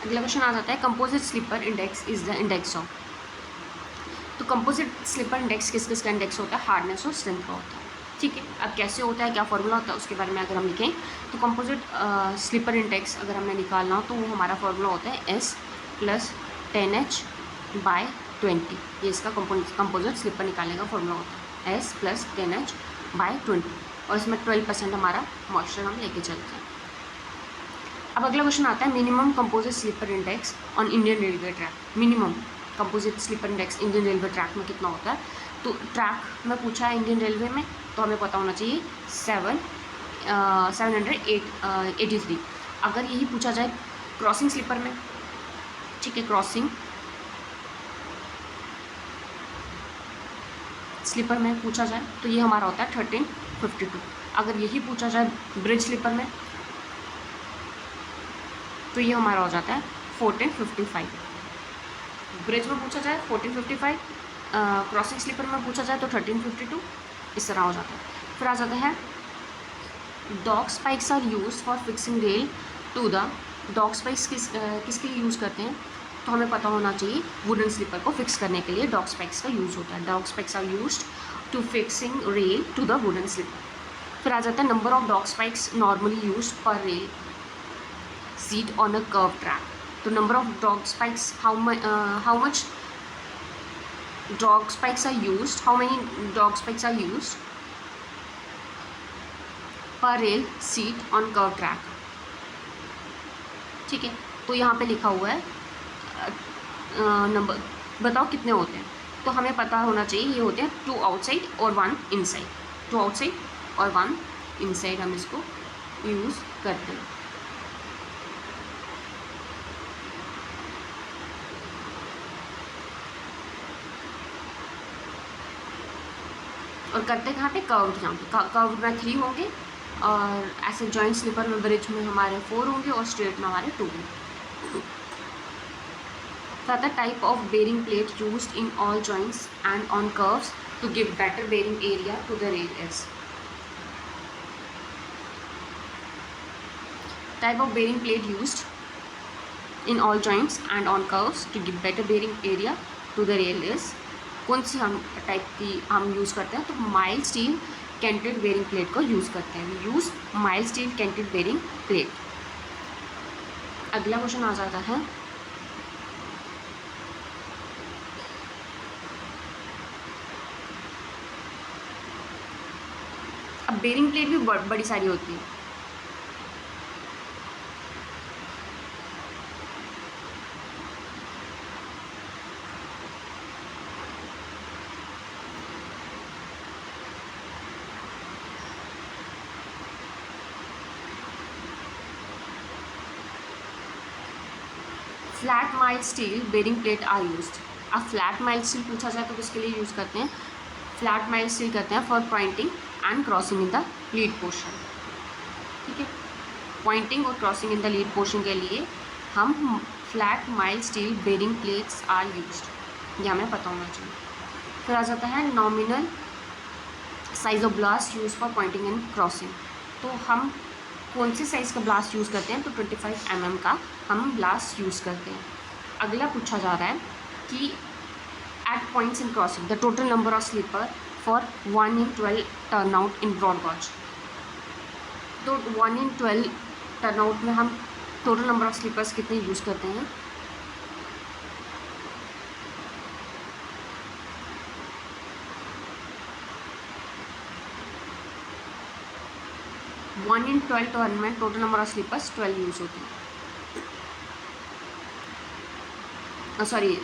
अगला क्वेश्चन आ जाता है composite sleeper index is the index of. तो कंपोजिट स्लीपर इंडेक्स किस किस का इंडेक्स होता है, हार्डनेस और स्ट्रेंथ का होता है। ठीक है, अब कैसे होता है, क्या फॉर्मूला होता है, उसके बारे में अगर हम लिखें तो कंपोजिट स्लीपर इंडेक्स अगर हमने निकालना हो तो वो हमारा फॉर्मूला होता है S + 10H/20। ये इसका कंपोजिट स्लीपर निकालने का फॉर्मूला होता है, S + 10H/20, और इसमें 12% हमारा मॉइस्चर हम लेके चलते हैं। अब अगला क्वेश्चन आता है minimum composite sleeper index on Indian railway track. Minimum composite sleeper index Indian railway track में कितना होता है, तो ट्रैक में पूछा है इंडियन रेलवे में, तो हमें पता होना चाहिए 783। अगर यही पूछा जाए क्रॉसिंग स्लीपर में, ठीक है, क्रॉसिंग स्लीपर में पूछा जाए तो ये हमारा होता है 1352। अगर यही पूछा जाए ब्रिज स्लीपर में तो ये हमारा हो जाता है 1455। ब्रिज में पूछा जाए 1455, क्रॉसिंग स्लीपर में पूछा जाए तो 1352, इस तरह हो जाता है। फिर आ जाता है dog spikes are use for fixing rail to the. Dog spikes किसके लिए यूज़ करते हैं, तो हमें पता होना चाहिए वुडन स्लीपर को फिक्स करने के लिए डॉग स्पाइक्स का यूज़ होता है। Dog spikes are used to fixing rail to the wooden sleeper. फिर आ जाता है number of dog spikes normally use पर rail seat on a curved track। तो number of dog spikes, how much dog spikes are used, how many dog spikes are used per rail seat on curved track। ठीक है, तो यहाँ पे लिखा हुआ है नंबर, बताओ कितने होते हैं, तो हमें पता होना चाहिए ये होते हैं 2 आउटसाइड और 1 इनसाइड। 2 आउटसाइड और 1 इनसाइड हम इसको यूज़ करते हैं। और करते कहाँ पे, कर्व्ड, यहाँ पे कर्व्ड में 3 होंगे, और ऐसे जॉइंट स्लीपर में ब्रिज में हमारे 4 होंगे, और स्ट्रेट में हमारे 2 होंगे। The type of bearing plate used in all joints and on curves to give better bearing area to the rail is. Type of bearing plate used in all joints and on curves to give better bearing area to the rail is. कौन सी हम टाइप की हम यूज़ करते हैं, तो mild steel canted bearing plate को यूज़ करते हैं। We use mild steel canted bearing plate. अगला क्वेश्चन आ जाता है अब बेरिंग प्लेट भी बड़ी सारी होती है। Flat mild steel bearing plate are used. अब फ्लैट माइल्ड स्टील पूछा जाए तो किसके लिए यूज़ करते हैं, फ्लैट माइल्ड स्टील करते हैं for pointing and crossing in the lead portion. ठीक है, पॉइंटिंग और crossing in the lead portion के लिए हम flat mild steel bearing plates are used, ये हमें पता होना चाहिए। फिर आ जाता है nominal size of ballast use for pointing and crossing. तो हम कौन से साइज़ का ब्लास्ट यूज़ करते हैं, तो 25 mm का हम ब्लास्ट यूज़ करते हैं। अगला पूछा जा रहा है कि at points in crossing the total number of sleeper for 1 in 12 turn out in broad gauge. तो 1 in 12 टर्न आउट में हम टोटल नंबर ऑफ स्लीपर्स कितने यूज़ करते हैं, वन इन 12 टर्न में total number of sleepers 12 use होते हैं। सॉरी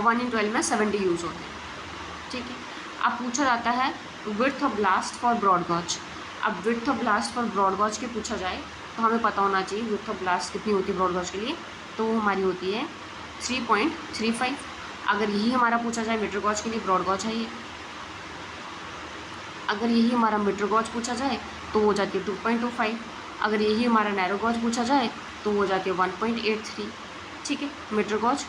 1 in 12 में 70 यूज़ होते हैं। ठीक है, अब पूछा जाता है width of ballast for broad gauge. अब width of ballast for broad gauge के पूछा जाए तो हमें पता होना चाहिए विड्थ ऑफ ब्लास्ट कितनी होती है ब्रॉड गॉज के लिए, तो वो हमारी होती है 3.35। अगर यही हमारा पूछा जाए मीटर गॉज के लिए, ब्रॉड गॉज है ये, अगर यही हमारा मीटर गॉज पूछा जाए तो हो जाती है 2.25। अगर यही हमारा नैरो गॉज पूछा जाए तो हो जाती है 1.83। ठीक है, metre gauge,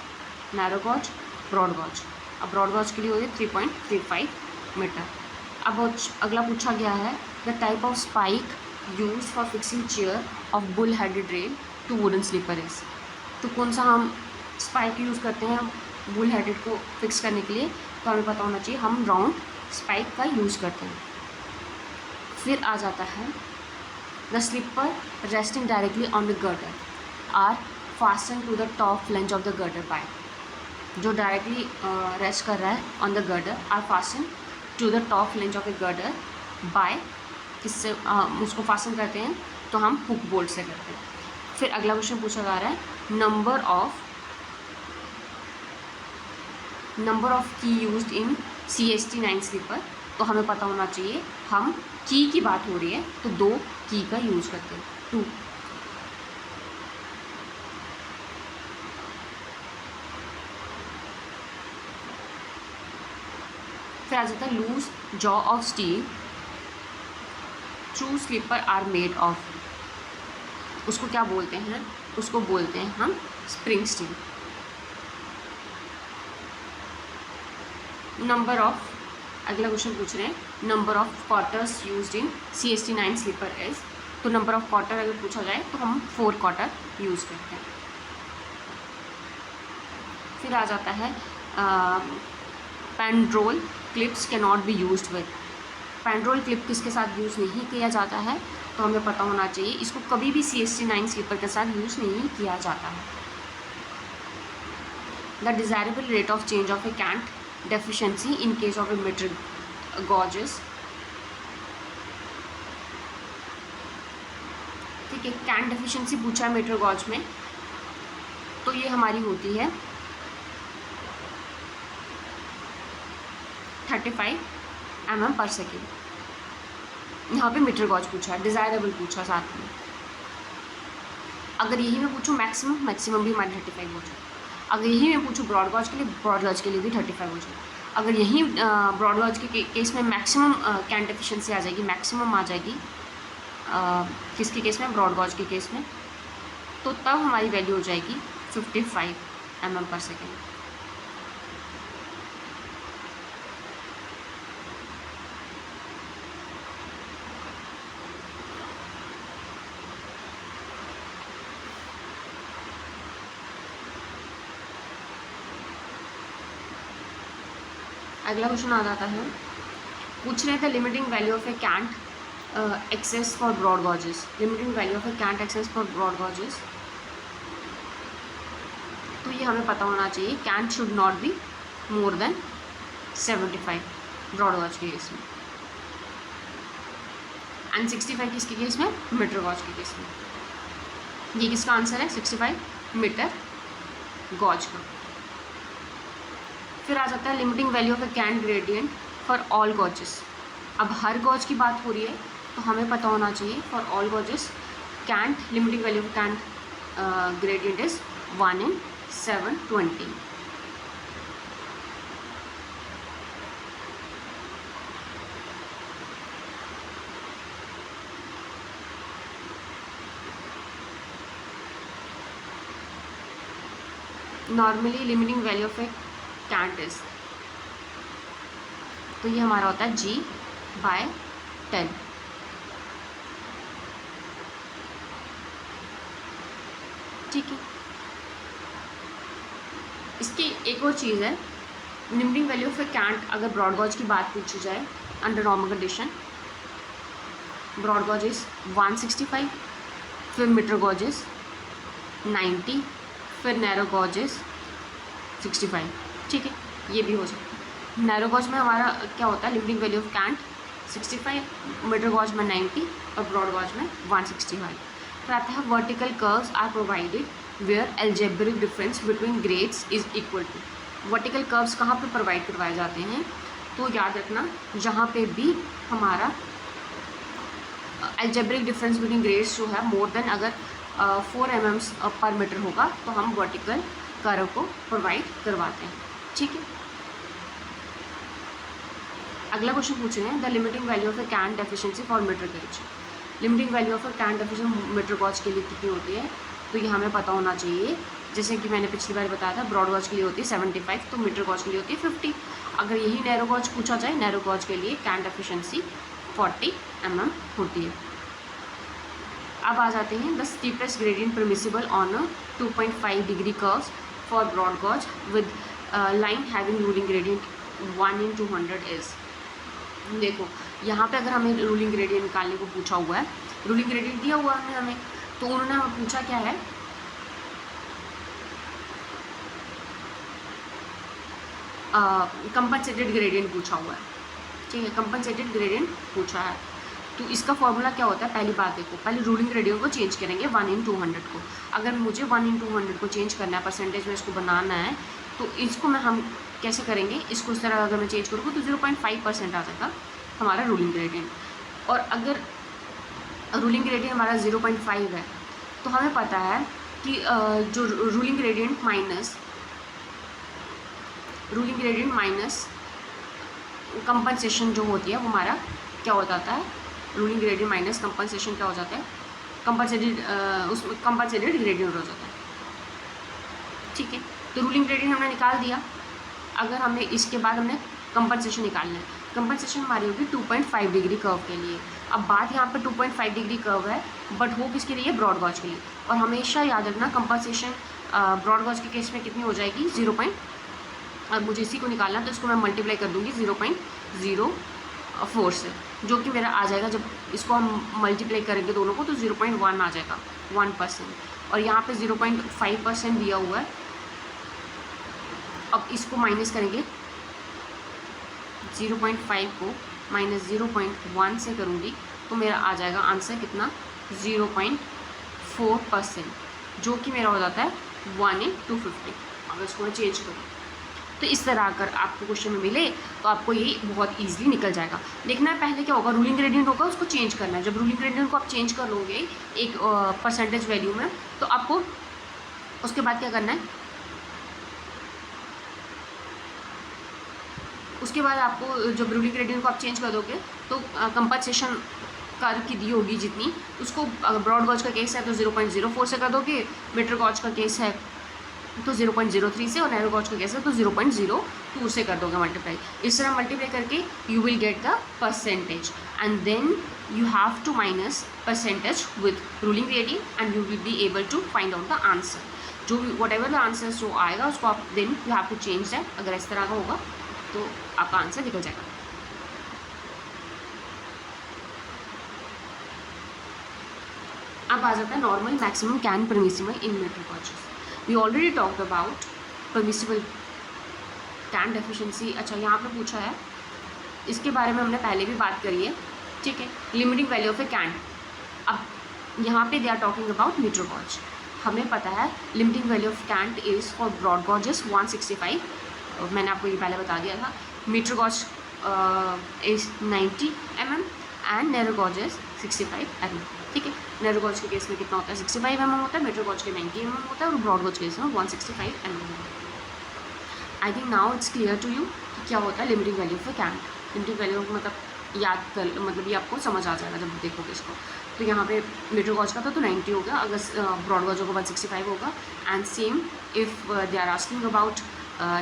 narrow gauge, broad gauge. अब ब्रॉड गॉज के लिए होती है 3.35 मीटर। अब अगला पूछा गया है the type of spike use for fixing chair of bull headed rail to wooden sleeper is. तो कौन सा हम स्पाइक यूज़ करते हैं बुल हेडेड को फिक्स करने के लिए, तो हमें पता होना चाहिए हम राउंड स्पाइक का यूज़ करते हैं। फिर आ जाता है the sleeper resting directly on the girder are fasten to the top flange of the girder by, जो डायरेक्टली रेस्ट कर रहा है on the girder are fasten to the top flange of the girder by, किससे उसको फास्टन करते हैं, तो हम हुक बोल्ट से करते हैं। फिर अगला क्वेश्चन पूछा जा रहा है नंबर ऑफ की यूज्ड इन CST-9 स्लीपर, तो हमें पता होना चाहिए हम की बात हो रही है तो 2 की का यूज़ करते हैं, 2। फिर आ जाता है loose jaw of steel trough sleeper are made of, उसको क्या बोलते हैं, उसको बोलते हैं हम स्प्रिंग स्टील। नंबर ऑफ, अगला क्वेश्चन पूछ रहे हैं number of quarters used in CST-9 sleeper is, तो नंबर ऑफ क्वार्टर अगर पूछा जाए तो हम 4 क्वार्टर यूज़ करते हैं। फिर आ जाता है Pandrol clips can not be used with, Pandrol clip किसके साथ यूज़ नहीं किया जाता है, तो हमें पता होना चाहिए इसको कभी भी CST-9 स्लीपर के साथ यूज़ नहीं किया जाता है। The desirable rate of change of a cant deficiency in case of a metre gauges, ठीक है, कैंट डेफिशिएंसी पूछा है मीटर गॉज में, तो ये हमारी होती है 35 mm पर सेकेंड। यहाँ पे मीटर गॉज पूछा है, डिज़ायरेबल पूछा साथ में। अगर यही मैं पूछूँ मैक्सिमम भी हमारी 35 हो जाए। अगर यही मैं पूछूँ ब्रॉड गॉज के लिए, ब्रॉड गॉज के लिए भी 35 हो जाए। अगर यही ब्रॉड गॉज के केस में मैक्सिमम कैंट एफिशिएंसी आ जाएगी, मैक्सिमम आ जाएगी किसके केस में, ब्रॉड गॉज के केस में, तो तब हमारी वैल्यू हो जाएगी 55 mm पर सेकेंड। अगला क्वेश्चन आ जाता है, पूछ रहे थे limiting value of a cant excess for broad gauges, limiting value of a cant excess for broad gauges, तो ये हमें पता होना चाहिए cant should not be more than 75 broad gauge के केस में, एंड 65 किसके केस में, मीटर गॉज के केस में। ये किसका आंसर है, 65 मीटर गॉज का। फिर आ जाता है limiting value of a cant gradient for all gauges. अब हर गॉज की बात हो रही है तो हमें पता होना चाहिए for all gauges cant limiting value of cant gradient is 1 in 720। Normally limiting value of a cant is, तो ये हमारा होता है G/10। ठीक है, इसकी एक और चीज़ है, limiting value of a cant अगर ब्रॉड गॉज की बात पूछी जाए under normal condition, broad gauge is 165, फिर मीटर गॉज इज 90, फिर नैरो गॉज इज 65। ठीक है, ये भी हो सकता है। नैरो गॉज में हमारा क्या होता है, limiting value of cant 65, metre gauge में 90 और ब्रॉड गॉज में 165। फिर आता है vertical curves are provided where algebraic difference between grades is equal to. Vertical curves कहाँ पे प्रोवाइड करवाए जाते हैं, तो याद रखना जहाँ पे भी हमारा एल्जेब्रिक डिफरेंस बिटवीन ग्रेड्स जो है मोर देन अगर 4 mm पर मीटर होगा तो हम वर्टिकल कर्व को प्रोवाइड करवाते हैं। ठीक है, अगला क्वेश्चन पूछ रहे हैं the limiting value of a cant deficiency for metre gauge. Limiting value of a cant deficiency metre gauge के लिए कितनी होती है, तो ये हमें पता होना चाहिए। जैसे कि मैंने पिछली बार बताया था ब्रॉड गॉज के लिए होती है 75, तो मीटर गॉज के लिए होती है 50। अगर यही नैरो गॉज पूछा जाए, नैरो गॉज के लिए कैंट डेफिशिएंसी 40 mm होती है। अब आ जाते हैं the steepest gradient permissible on 2.5 degree curves for broad gauge with line having ruling gradient 1/200 is. देखो यहाँ पे अगर हमें रूलिंग ग्रेडियंट निकालने को पूछा हुआ है, रूलिंग ग्रेडियंट दिया हुआ है हमें, तो उन्होंने हमें पूछा क्या है, कंपनसेटेड ग्रेडियंट पूछा हुआ है, ठीक है, कंपनसेटेड ग्रेडियंट पूछा है। तो इसका फॉर्मूला क्या होता है, पहली बात देखो, पहले रूलिंग ग्रेडियंट को चेंज करेंगे 1/200 को। अगर मुझे 1/200 को चेंज करना है, परसेंटेज में इसको बनाना है, तो इसको हम कैसे करेंगे, इसको इस तरह अगर मैं चेंज करूँगा तो 0.5% आ जाएगा हमारा रूलिंग ग्रेडियंट। और अगर रूलिंग ग्रेडियंट हमारा 0.5 है तो हमें पता है कि जो रूलिंग ग्रेडियंट माइनस कंपनसेशन जो होती है वो हमारा क्या हो जाता है, रूलिंग ग्रेडियंट माइनस कंपनसेशन क्या हो जाता है, कंपनसेटेड ग्रेडियंट हो जाता है, ठीक है। तो रूलिंग ग्रेडियंट हमने निकाल दिया। अगर हमने इसके बाद हमने कंपनसेशन निकालना है, कंपनसेशन हमारी होगी 2.5 डिग्री कर्व के लिए। अब बात यहाँ पर 2.5 डिग्री कर्व है, बट वो किसके लिए, ब्रॉड गॉज के लिए। और हमेशा याद रखना कंपनसेशन ब्रॉड गॉज के केस में कितनी हो जाएगी, 0. और मुझे इसी को निकालना तो इसको मैं मल्टीप्लाई कर दूँगी 0.04 से, जो कि मेरा आ जाएगा, जब इसको हम मल्टीप्लाई करेंगे दोनों को तो 0.1 आ जाएगा, 1%। और यहाँ पे 0.5% दिया हुआ है। अब इसको माइनस करेंगे, 0.5 को माइनस 0.1 से करूँगी तो मेरा आ जाएगा आंसर कितना, 0.4%, जो कि मेरा हो जाता है 1/250। अगर इसको मैं चेंज करूँ तो इस तरह अगर आपको क्वेश्चन में मिले तो आपको ये बहुत ईजिली निकल जाएगा। देखना है पहले क्या होगा, रूलिंग ग्रेडियंट होगा, उसको चेंज करना है। जब रूलिंग ग्रेडियंट को आप चेंज कर लोगे एक परसेंटेज वैल्यू में, तो आपको उसके बाद क्या करना है, उसके बाद आपको जब रूलिंग ग्रेडियंट को आप चेंज कर दोगे तो कंपनसेशन कर की दी होगी जितनी, उसको ब्रॉड गॉज का केस है तो 0.04 से कर दोगे, मीटर गॉज का केस है तो 0.03 से, और नैरो गॉज का केस है तो 0.02 से कर दोगे मल्टीप्लाई। इस तरह मल्टीप्लाई करके you will get the percentage, and then you have to minus percentage with ruling gradient and you will be able to find out the answer. जो वट एवर द आंसर जो आएगा उसको आप then you have to change that. अगर इस तरह का होगा तो आपका आंसर निकल जाएगा। अब आ जाता है normal, maximum, cant, permissible in metre gauges. We already talked about permissible cant deficiency. अच्छा, यहाँ पे पूछा है, इसके बारे में हमने पहले भी बात करी है, ठीक है, limiting value of a cant. अब यहाँ पे they are talking about metre gauge. हमें पता है limiting value of cant is for broad gauges 165, मैंने आपको ये पहले बता दिया था। Metre gauge is 90 mm and narrow gauge is 65 mm, ठीक है। नैरो गॉज के केस में कितना होता है, 65 mm होता है, मीटर गॉज के 90 mm होता है, और ब्रॉड गॉज के केस में 165 mm होता है। I think now it's clear to you कि क्या होता है limiting value of cant. Limiting value मतलब याद कर, मतलब ये आपको समझ आ जाएगा जब देखोगे इसको। तो यहाँ पे मीटर गॉज का तो 90 होगा, अगर ब्रॉड गॉज होगा 165 होगा, and same if they are asking about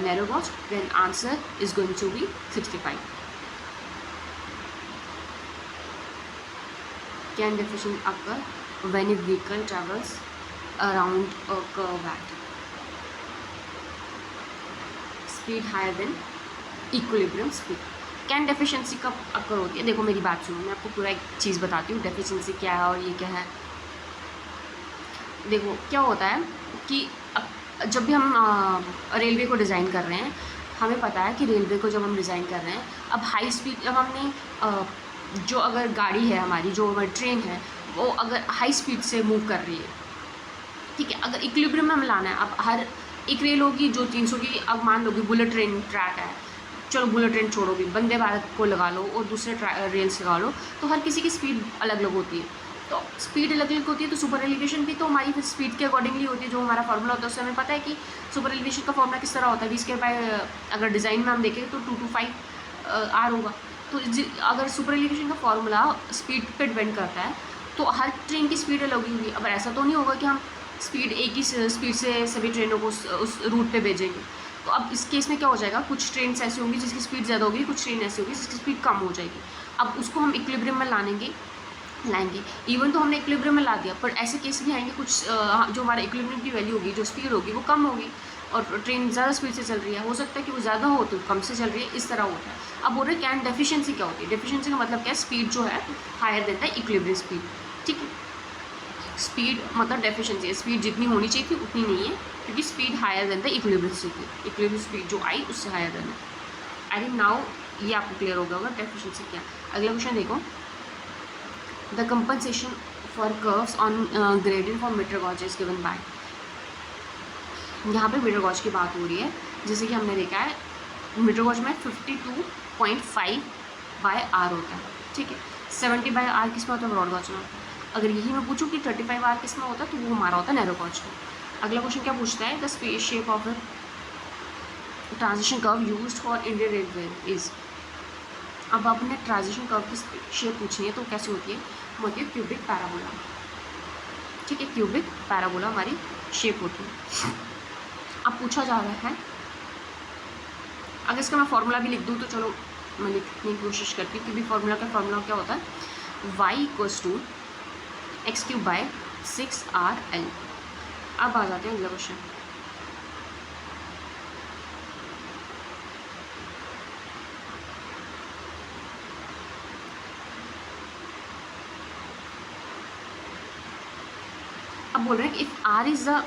narrow gauge, then answer is going to be 65. Can deficient occur when a vehicle travels around a curve at speed higher than equilibrium speed? Can deficiency कब अक्कर होती है? देखो मेरी बात सुनो, मैं आपको पूरा एक चीज़ बताती हूँ, डेफिशिएंसी क्या है और ये क्या है। देखो क्या होता है कि जब भी हम रेलवे को डिज़ाइन कर रहे हैं, हमें पता है कि रेलवे को जब हम डिज़ाइन कर रहे हैं, अब हाई स्पीड, जब हमने जो अगर गाड़ी है हमारी, जो हमारी ट्रेन है, वो अगर हाई स्पीड से मूव कर रही है, ठीक है, अगर इक्विलिब्रियम में हमें लाना है, अब हर एक रेल होगी जो 300 की, अब मान लो कि बुलेट ट्रेन ट्रैक है, चलो बुलेट ट्रेन छोड़ोगी, वंदे भारत को लगा लो और दूसरे रेल्स लगा लो, तो हर किसी की स्पीड अलग अलग होती है। तो स्पीड अलग अलग होती है, तो सुपर एलिवेशन भी तो हमारी स्पीड के अकॉर्डिंगली होती है। जो हमारा फार्मूला होता है उससे हमें पता है कि सुपर एलिवेशन का फार्मूला किस तरह होता है, v²/, अगर डिज़ाइन में हम देखें तो 225 R होगा। तो अगर सुपर एलिवेशन का फार्मूला स्पीड पे डिपेंड करता है, तो हर ट्रेन की स्पीड अलग होगी। अब ऐसा तो नहीं होगा कि हम स्पीड एक ही स्पीड से सभी ट्रेनों को उस रूट पे भेजेंगे। तो अब इस केस में क्या हो जाएगा, कुछ ट्रेन ऐसी होंगी जिसकी स्पीड ज़्यादा होगी, कुछ ट्रेन ऐसी होगी जिसकी स्पीड कम हो जाएगी। अब उसको हम इक्विलिब्रियम में लानेंगे लाएंगे। इवन तो हमने इक्विलिब्रियम में ला दिया, पर ऐसे केस भी आएंगे कुछ जो हमारा इक्विलिब्रियम की वैल्यू होगी, जो स्पीड होगी वो कम होगी और ट्रेन ज़्यादा स्पीड से चल रही है, हो सकता है कि वो ज़्यादा हो तो कम से चल रही है, इस तरह होता है। अब बोल रहे कैन डेफिशिएंसी क्या होती है? डेफिशिएंसी का मतलब क्या है? स्पीड जो है हायर देता है इक्विलिब्रियम स्पीड, ठीक है। स्पीड मतलब डेफिशिएंसी है, स्पीड जितनी होनी चाहिए थी उतनी नहीं है, क्योंकि speed higher than the equilibrium speed, equilibrium speed जो आई उससे हायर देन है। आई थिंक नाउ ये आपको क्लियर हो गया होगा डेफिशिएंसी क्या। अगला क्वेश्चन देखो, the compensation for curves on gradient for metre gauge is given by. यहाँ पे मीटर गॉज की बात हो रही है, जैसे कि हमने देखा है मीटर गॉज में 52.5 बाय आर होता है, ठीक है। 70 बाय आर किस में होता है? ब्रॉड गॉज में। अगर यही मैं पूछूँ कि 35 आर किस में होता है, तो वो हमारा होता है नैरो गॉज में। अगला क्वेश्चन क्या पूछता है? The space shape of the transition curve used for Indian railway is. अब आपने ट्रांजिशन कर्व की शेप पूछनी है तो कैसे होती है? होती है क्यूबिक पैराबोला, ठीक है। क्यूबिक पैराबोला हमारी शेप होती है। अब पूछा जा रहा है, अगर इसका मैं फॉर्मूला भी लिख दूँ तो चलो मैं लिखने की कोशिश करती हूँ, क्योंकि फॉर्मूला क्या होता है? y = x³ by 6rl। अब आ जाते हैं अगला क्वेश्चन। अब बोल रहे हैं कि if r is the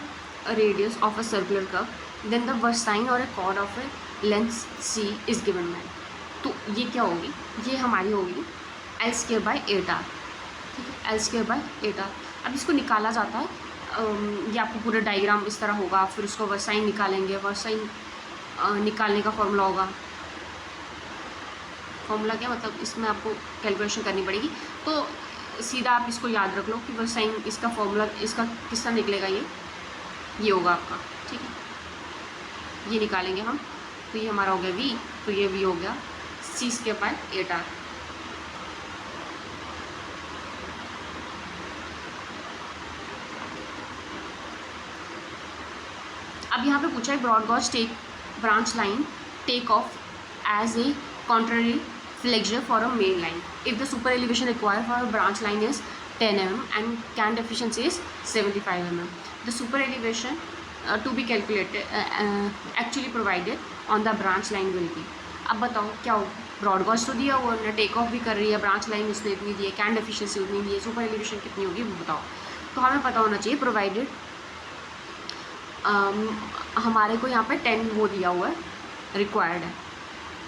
radius of a circular curve then the versine और a chord of a length c is given by. तो ये क्या होगी? ये हमारी होगी l² बाय 8r, ठीक है। l² bye 8r। अब इसको निकाला जाता है, ये आपको पूरा डायग्राम इस तरह होगा, फिर उसको वर्साइन निकालेंगे। वर्साइन निकालने का फॉर्मूला होगा, फॉर्मूला क्या मतलब इसमें आपको कैलकुलेशन करनी पड़ेगी, तो सीधा आप इसको याद रख लो कि वर्साइन इसका फॉर्मूला, इसका किस तरह निकलेगा, ये होगा आपका, ठीक है। ये निकालेंगे हम, तो ये हमारा हो गया v, तो ये v हो गया c² बाय 8r। अब यहाँ पे पूछा है broad gauge take branch line take off as a contrary flexure for a main line if the super elevation require for a branch line is 10 mm and can efficiency is 75 mm. The super elevation to be calculated actually provided on the branch line will be। अब बताओ क्या हो? ब्रॉड गॉज तो दिया हुआ है, टेक ऑफ भी कर रही है, ब्रांच लाइन उसने इतनी दी है, कैन एफिशिएंसी उतनी दी है, सुपर एलिवेशन कितनी होगी वो बताओ। तो हमें पता होना चाहिए प्रोवाइडेड हमारे को यहाँ पे 10 वो दिया हुआ है, रिक्वायर्ड है,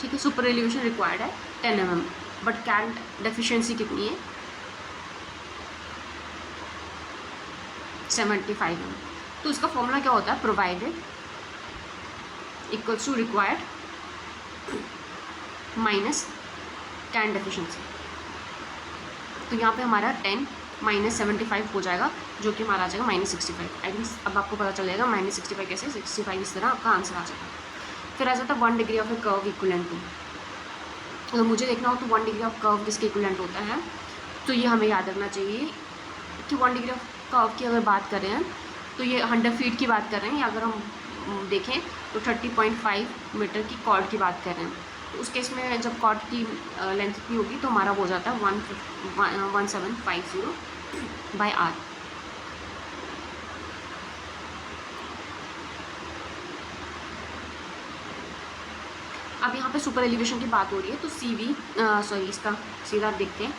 ठीक है। सुपर एलिवेशन रिक्वायर्ड है 10 mm, बट कैन डेफिशिएंसी कितनी है? 75 mm। तो इसका फॉर्मूला क्या होता है? Provided equals to required minus cant deficiency. तो यहाँ पे हमारा 10 - 75 हो जाएगा, जो कि हमारा आ जाएगा -65। आई थिंक अब आपको पता चल जाएगा -65 कैसे, 65 इस तरह आपका आंसर आ जाएगा। फिर आ जाता है 1 degree of a curve equivalent to. अगर मुझे देखना हो तो 1 डिग्री ऑफ कर्व किसके इक्विवेलेंट होता है, तो ये हमें याद रखना चाहिए कि 1 डिग्री ऑफ कर्व की अगर बात कर रहे हैं तो ये 100 फीट की बात कर रहे हैं, या अगर हम देखें तो 30.5 मीटर की कॉर्ड की बात कर रहे हैं। तो उस केस में जब कॉर्ड की लेंथ इतनी होगी तो हमारा हो जाता है 1750 बाय आर। अब यहाँ पे सुपर एलिवेशन की बात हो रही है, तो इसका सीधा देखते हैं।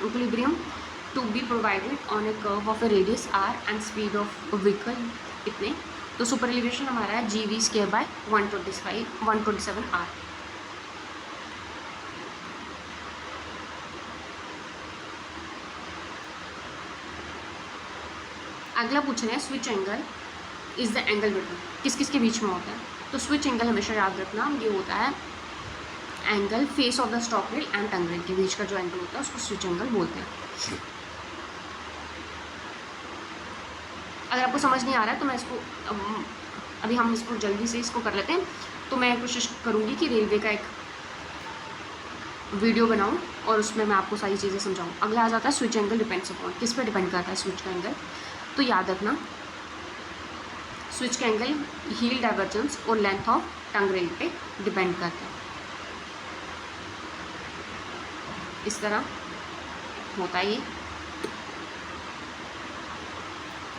Equilibrium to be provided on a curve of a radius r and speed of vehicle इतने। तो सुपर एलिवेशन हमारा है gv² बाय 127r। अगला पूछ रहे हैं switch angle is the angle between, किस किस के बीच में होता है? तो स्विच एंगल हमेशा याद रखना, ये होता है angle face of the stock rail and tongue rail के बीच का जो एंगल होता है उसको स्विच एंगल बोलते हैं। अगर आपको समझ नहीं आ रहा है तो मैं इसको अभी हम इसको जल्दी से इसको कर लेते हैं। तो मैं कोशिश करूँगी कि रेलवे का एक वीडियो बनाऊँ और उसमें मैं आपको सारी चीज़ें समझाऊँ। अगला आ जाता है स्विच एंगल डिपेंड्स अपॉन, किस पे डिपेंड करता है स्विच का एंगल? तो याद रखना स्विच का एंगल हील डाइवर्जेंस और लेंथ ऑफ टंग रेल पे डिपेंड करता है। इस तरह होता है ये,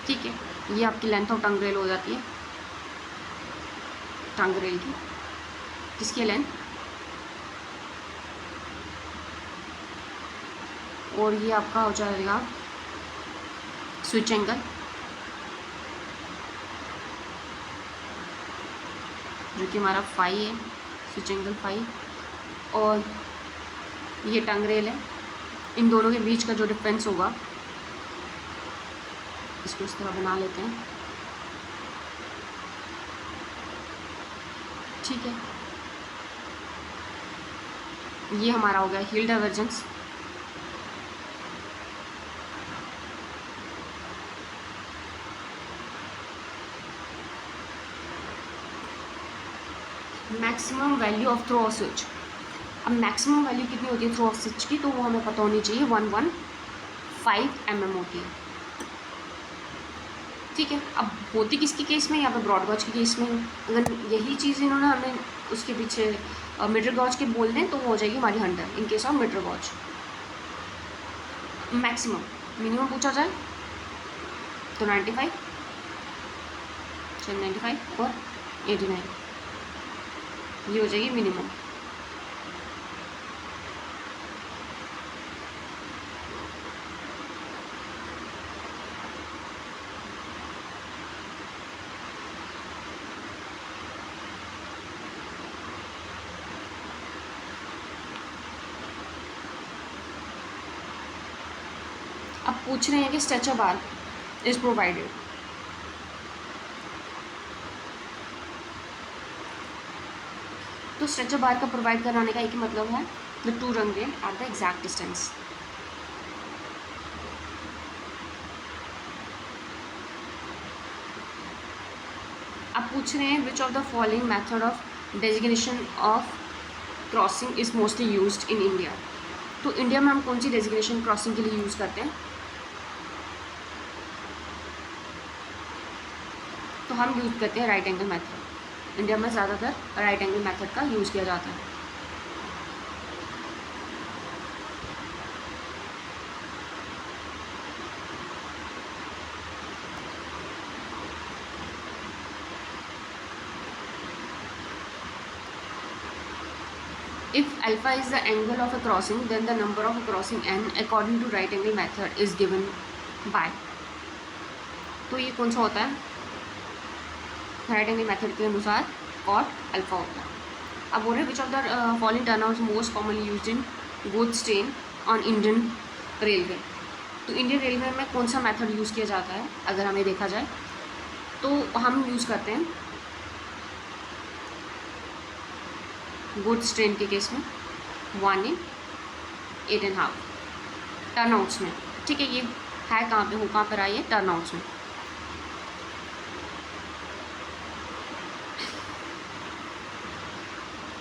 ठीक है। ये आपकी लेंथ ऑफ टंग रेल हो जाती है, टंग रेल की, किसकी लेंथ, और ये आपका हो जाएगा स्विच एंगल, जो कि हमारा फाई है, स्विच एंगल फाई, और ये टंग रेल है। इन दोनों के बीच का जो डिफरेंस होगा, इसको इस तरह बना लेते हैं, ठीक है। ये हमारा हो गया heel divergence. Maximum value of throw of switch. अब मैक्सिमम वैल्यू कितनी होती है थ्रो ऑफ स्विच की, तो वो हमें पता होनी चाहिए 115 mm होती है, ठीक है। अब होती किसकी केस में, यहाँ पे ब्रॉड गॉज के केस में। अगर यही चीज़ इन्होंने हमें उसके पीछे मिडल गॉज के बोल दें तो वो हो जाएगी हमारी 100 in case of middle gauge. Maximum, minimum पूछा जाए तो 95, 95 और 89, ये हो जाएगी मिनिमम। अब पूछ रहे हैं कि स्ट्रेचर बार इज प्रोवाइडेड। तो स्ट्रेचर बार का प्रोवाइड कराने का एक ही मतलब है, the two run rail at the exact distance. अब पूछ रहे हैं विच of the following method of designation of crossing is mostly used in India. तो इंडिया में हम कौन सी डेजिग्नेशन क्रॉसिंग के लिए यूज़ करते हैं, तो हम यूज़ करते हैं राइट एंगल मेथड। इंडिया में ज़्यादातर राइट एंगल मेथड का यूज़ किया जाता है। If alpha is the angle of a crossing, then the number of a crossing n according to right angle method is given by। तो ये कौन सा होता है, राइट एंगल मेथड के अनुसार cot अल्फा होता है। अब बोल रहे which of the following turnouts most commonly used in goods train on Indian railway. तो इंडियन रेलवे में कौन सा मेथड यूज़ किया जाता है, अगर हमें देखा जाए तो हम यूज़ करते हैं गुड्स ट्रेन के केस में 1 in 8.5 टर्नआउट्स में, ठीक है। ये है कहाँ पे, हो कहाँ पर आई है, टर्नआउट्स में।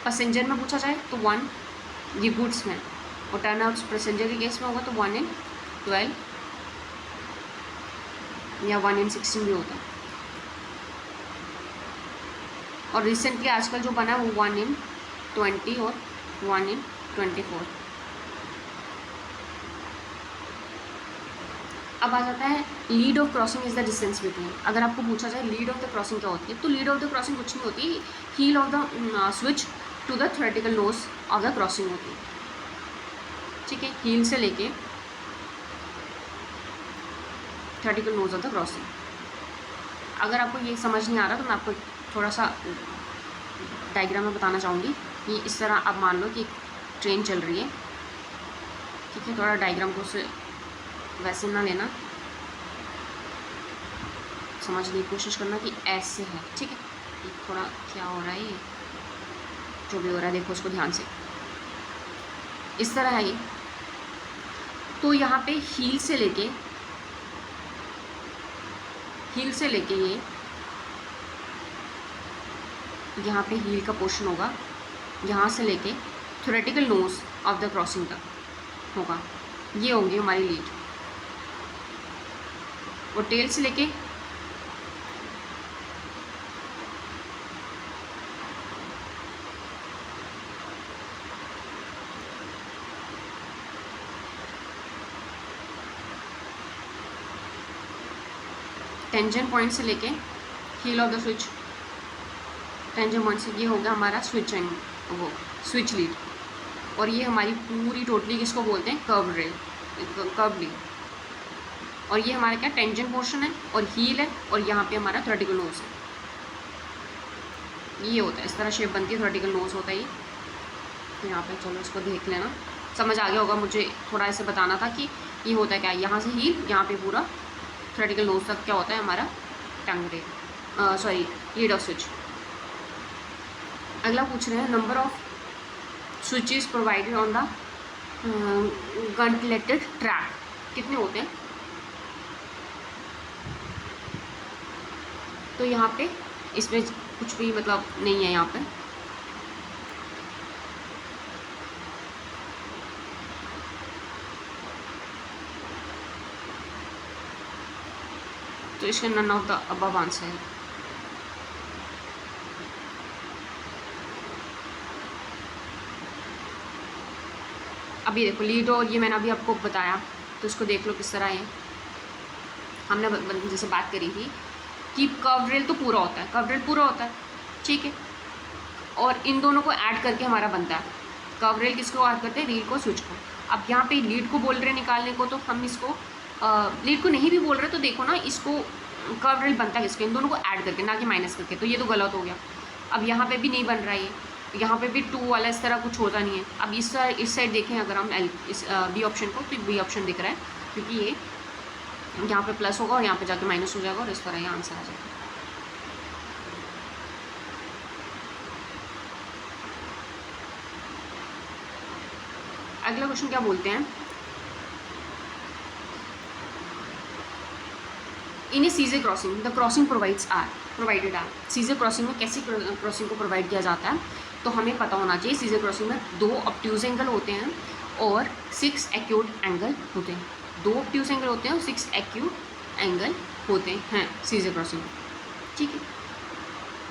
पैसेंजर में पूछा जाए तो 1, ये गुड्स में, और टर्नआउट्स पैसेंजर के केस में होगा तो 1 in 12 या 1 in 16 भी होता है। और रिसेंटली आजकल जो बना है वो 1 in 20 और 1 in 24। अब आ जाता है lead of crossing is the distance between. अगर आपको पूछा जाए लीड ऑफ द क्रॉसिंग क्या होती है, तो लीड ऑफ द क्रॉसिंग कुछ नहीं होती, heel of the switch to the theoretical nose of the crossing होती है, ठीक है। हील से लेके theoretical nose of the crossing. अगर आपको ये समझ नहीं आ रहा तो मैं आपको थोड़ा सा डायग्राम में बताना चाहूँगी कि इस तरह आप मान लो कि ट्रेन चल रही है, ठीक है। थोड़ा डायग्राम को से वैसे ना लेना, समझने की कोशिश करना कि ऐसे है, ठीक है। ये थोड़ा क्या हो रहा है, ये जो भी हो रहा है देखो उसको ध्यान से, इस तरह है ये। तो यहाँ पे हील से लेके ये यहाँ पे हील का पोर्शन होगा, यहाँ से लेके theoretical nose of the crossing तक होगा, ये होंगी हमारी लीड। और टेल से लेके टेंजेंट पॉइंट से लेके heel of the switch, tangent point से ये हो गया हमारा स्विच एंड वो स्विच लीड, और ये हमारी पूरी टोटली किसको बोलते हैं, कर्व रेल, कर्व लीड। और ये हमारा क्या टेंजेंट पोर्शन है और हील है, और यहाँ पे हमारा थ्योरेटिकल नोज है। ये होता है, इस तरह शेप बनती है, थ्योरेटिकल नोज होता है ये। तो यहाँ पे चलो इसको देख लेना, समझ आ गया होगा। मुझे थोड़ा ऐसे बताना था कि ये होता है क्या, यहाँ से हील, यहाँ पे पूरा थ्योरेटिकल नोज तक क्या होता है हमारा tongue rail, sorry lead of switch. अगला पूछ रहे हैं number of switches provided on the gauntleted track, कितने होते हैं। तो यहाँ पे इसमें कुछ भी मतलब नहीं है यहाँ पे, तो इसका none of the above answer है। अभी देखो लीड, और ये मैंने अभी आपको बताया, तो इसको देख लो किस तरह है। हमने जैसे बात करी थी कि कर्व रेल तो पूरा होता है, कर्व रेल पूरा होता है, ठीक है, और इन दोनों को ऐड करके हमारा बनता है। कर्व रेल किसको ऐड करते हैं, रील को, स्विच को। अब यहाँ पे लीड को बोल रहे निकालने को, तो हम इसको लीड को नहीं भी बोल रहे, तो देखो ना इसको कर्व रेल बनता है किसको, इन दोनों को ऐड करके, ना कि माइनस करके, तो ये तो गलत हो गया। अब यहाँ पे भी नहीं बन रहा है ये, यहाँ पे भी 2 वाला इस तरह कुछ होता नहीं है। अब इस साइड देखें अगर हम इस बी ऑप्शन को, तो बी ऑप्शन दिख रहा है, क्योंकि ये यहाँ पे प्लस होगा और यहाँ पे जाके माइनस हो जाएगा, और इस तरह ये आंसर आ जाएगा। अगला क्वेश्चन क्या बोलते हैं, in a scissor crossing the crossing provided are. Scissor crossing में कैसी क्रॉसिंग को प्रोवाइड किया जाता है, तो हमें पता होना चाहिए। सीजर क्रॉसिंग में 2 ऑब्ट्यूज एंगल होते हैं और 6 एक्यूट एंगल होते हैं। 2 ऑब्ट्यूज एंगल होते हैं और 6 एक्यूट एंगल होते हैं सीजर क्रॉसिंग में, ठीक है।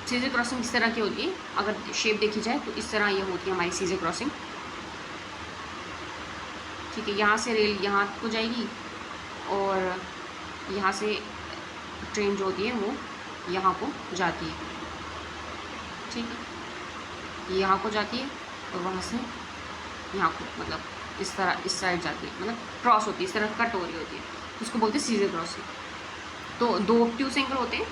सीजर क्रॉसिंग इस तरह की होती है, अगर शेप देखी जाए तो इस तरह ये होती है हमारी सीजर क्रॉसिंग, ठीक है। यहाँ से रेल यहाँ को जाएगी और यहाँ से ट्रेन जो होती है वो यहाँ को जाती है, ठीक है। यहाँ को जाती है और वहाँ से यहाँ को, मतलब इस तरह इस साइड जाती है, मतलब क्रॉस होती है, इस तरह कट हो रही होती है, तो उसको बोलते हैं सीजर क्रॉसिंग। तो 2 ऑब्ट्यूज एंगल होते हैं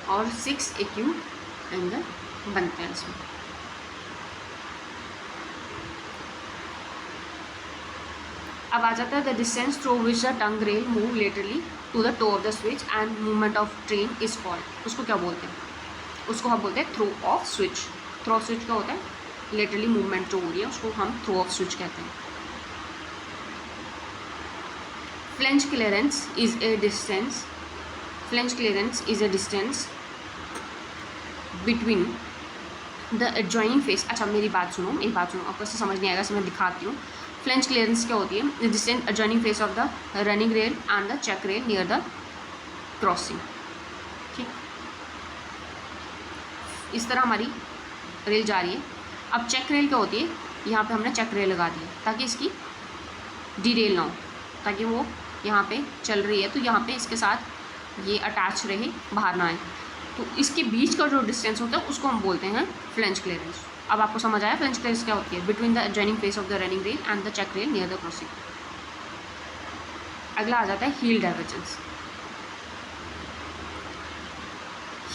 और 6 एक्यूट एंगल बनते हैं इसमें। अब आ जाता है the distance through which the tongue rail move laterally to the toe of the switch and movement of train is called. उसको क्या बोलते हैं, उसको हम बोलते हैं throw of switch. Throw of switch क्या होता है, लेटरली मूवमेंट जो हो रही है उसको हम थ्रो ऑफ स्विच कहते हैं। Flange clearance is a distance, flange clearance is a distance between the adjoining face. अच्छा मेरी बात सुनो, आपको इससे समझ नहीं आएगा, इससे मैं दिखाती हूँ। फ्लैंज क्लियरेंस क्या होती है, distance adjoining face of the running rail and the check rail near the crossing, ठीक। इस तरह हमारी रेल जा रही है। अब चेक रेल क्या होती है, यहाँ पे हमने चेक रेल लगा दी है ताकि इसकी डीरेल ना हो, ताकि वो यहाँ पे चल रही है तो यहाँ पे इसके साथ ये अटैच रहे, बाहर ना आए। तो इसके बीच का जो डिस्टेंस होता है उसको हम बोलते हैं फ्लैंज क्लियरेंस। अब आपको समझ आया फ्लैंज क्लियरेंस क्या होती है, between the adjoining face of the running rail and the check rail near the crossing. अगला आ जाता है heel divergence.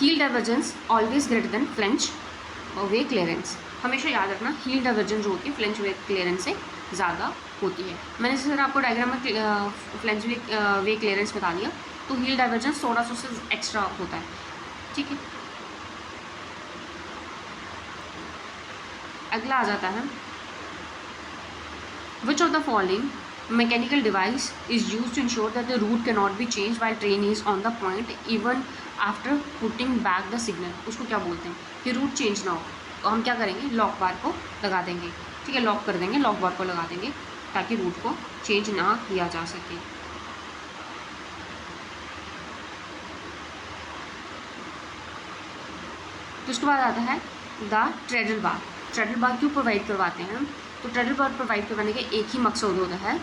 Heel divergence always greater than flange way clearance. हमेशा याद रखना हील डाइवर्जेंस जो होती है फ्लैंज वे क्लियरेंस से ज़्यादा होती है। मैंने जैसे आपको डायग्राम में फ्लैंज वे क्लियरेंस बता दिया, तो हील डाइवर्जेंस थोड़ा सा उससे एक्स्ट्रा होता है, ठीक है। अगला आ जाता है which of the following mechanical device is use to ensure that the route can not be change while train is on the point even after putting back the signal. उसको क्या बोलते हैं कि रूट चेंज ना हो, तो हम क्या करेंगे, लॉक बार को लगा देंगे, ठीक है। लॉक कर देंगे, लॉक बार को लगा देंगे ताकि रूट को चेंज ना किया जा सके। तो उसके बाद आता है द ट्रेडल बार। ट्रेडल बार क्यों प्रोवाइड करवाते हैं, तो ट्रेडल बार प्रोवाइड करवाने का एक ही मकसद होता है,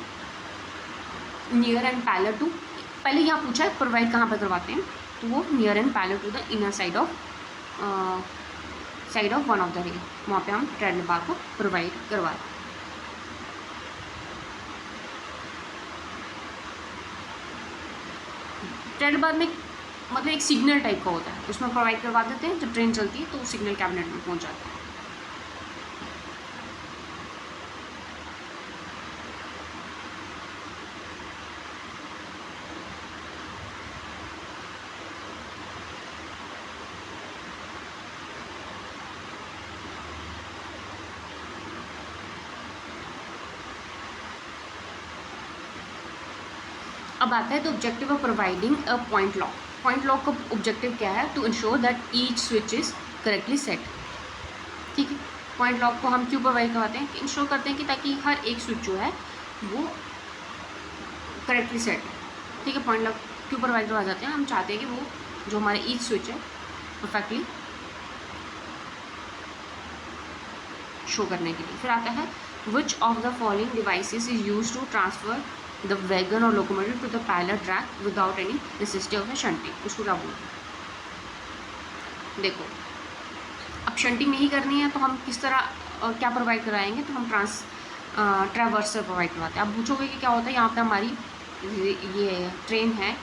नियर एंड पैरेलल टू पहले यहाँ पूछा है प्रोवाइड कहाँ पर करवाते हैं, तो वो near and parallel to the inner side of one of the rail, वहाँ पे हम ट्रेडल बार को प्रोवाइड करवाते हैं। ट्रेडल बार में मतलब एक सिग्नल टाइप का होता है, उसमें प्रोवाइड करवा देते हैं, जब ट्रेन चलती है तो सिग्नल कैबिनेट में पहुँच जाता है। अब आता है तो objective of providing a point lock. Point lock का ऑब्जेक्टिव क्या है, to ensure that each switch is correctly set. ठीक है, पॉइंट लॉक को हम क्यों प्रोवाइड करवाते हैं, इंश्योर करते हैं कि ताकि हर एक स्विच जो है वो करेक्टली सेट है। ठीक है, पॉइंट लॉक क्यों प्रोवाइड करवा जाते हैं, हम चाहते हैं कि वो जो हमारे ईच स्विच है परफेक्टली शो करने के लिए। फिर आता है which of the following devices is use to transfer the wagon और locomotive to the parallel track without any necessity of shunting. उसको क्या बोलते हैं, देखो अब शंटिंग नहीं करनी है तो हम किस तरह क्या प्रोवाइड कराएंगे, तो हम ट्रैवर्सर प्रोवाइड करवाते हैं। आप पूछोगे कि क्या होता है, यहाँ पे हमारी ये ट्रेन है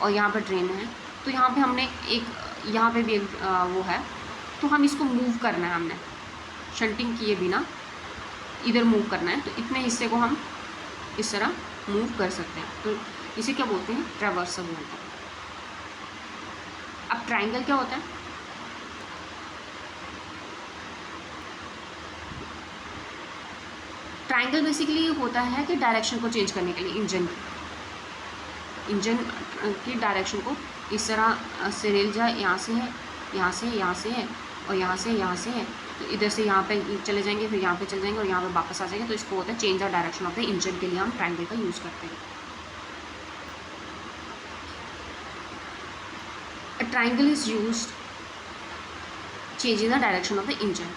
और यहाँ पर ट्रेन है, तो यहाँ पे हमने एक यहाँ पे भी एक वो है, तो हम इसको मूव करना है, हमने शंटिंग किए बिना इधर मूव करना है, तो इतने हिस्से को हम इस तरह मूव कर सकते हैं, तो इसे क्या बोलते हैं, ट्रैवर्सर बोलते हैं। अब ट्रायंगल क्या होता है, ट्रायंगल बेसिकली होता है कि डायरेक्शन को चेंज करने के लिए इंजन की डायरेक्शन को इस तरह से रेल जाए, यहाँ से है, यहाँ से है और यहाँ से है, तो इधर से यहाँ पे चले जाएंगे, फिर यहाँ पे चले जाएंगे और यहाँ पे वापस आ जाएंगे, तो इसको होता है change the direction of the engine के लिए हम ट्रायंगल का यूज़ करते हैं। A triangle is used changing the direction of the engine.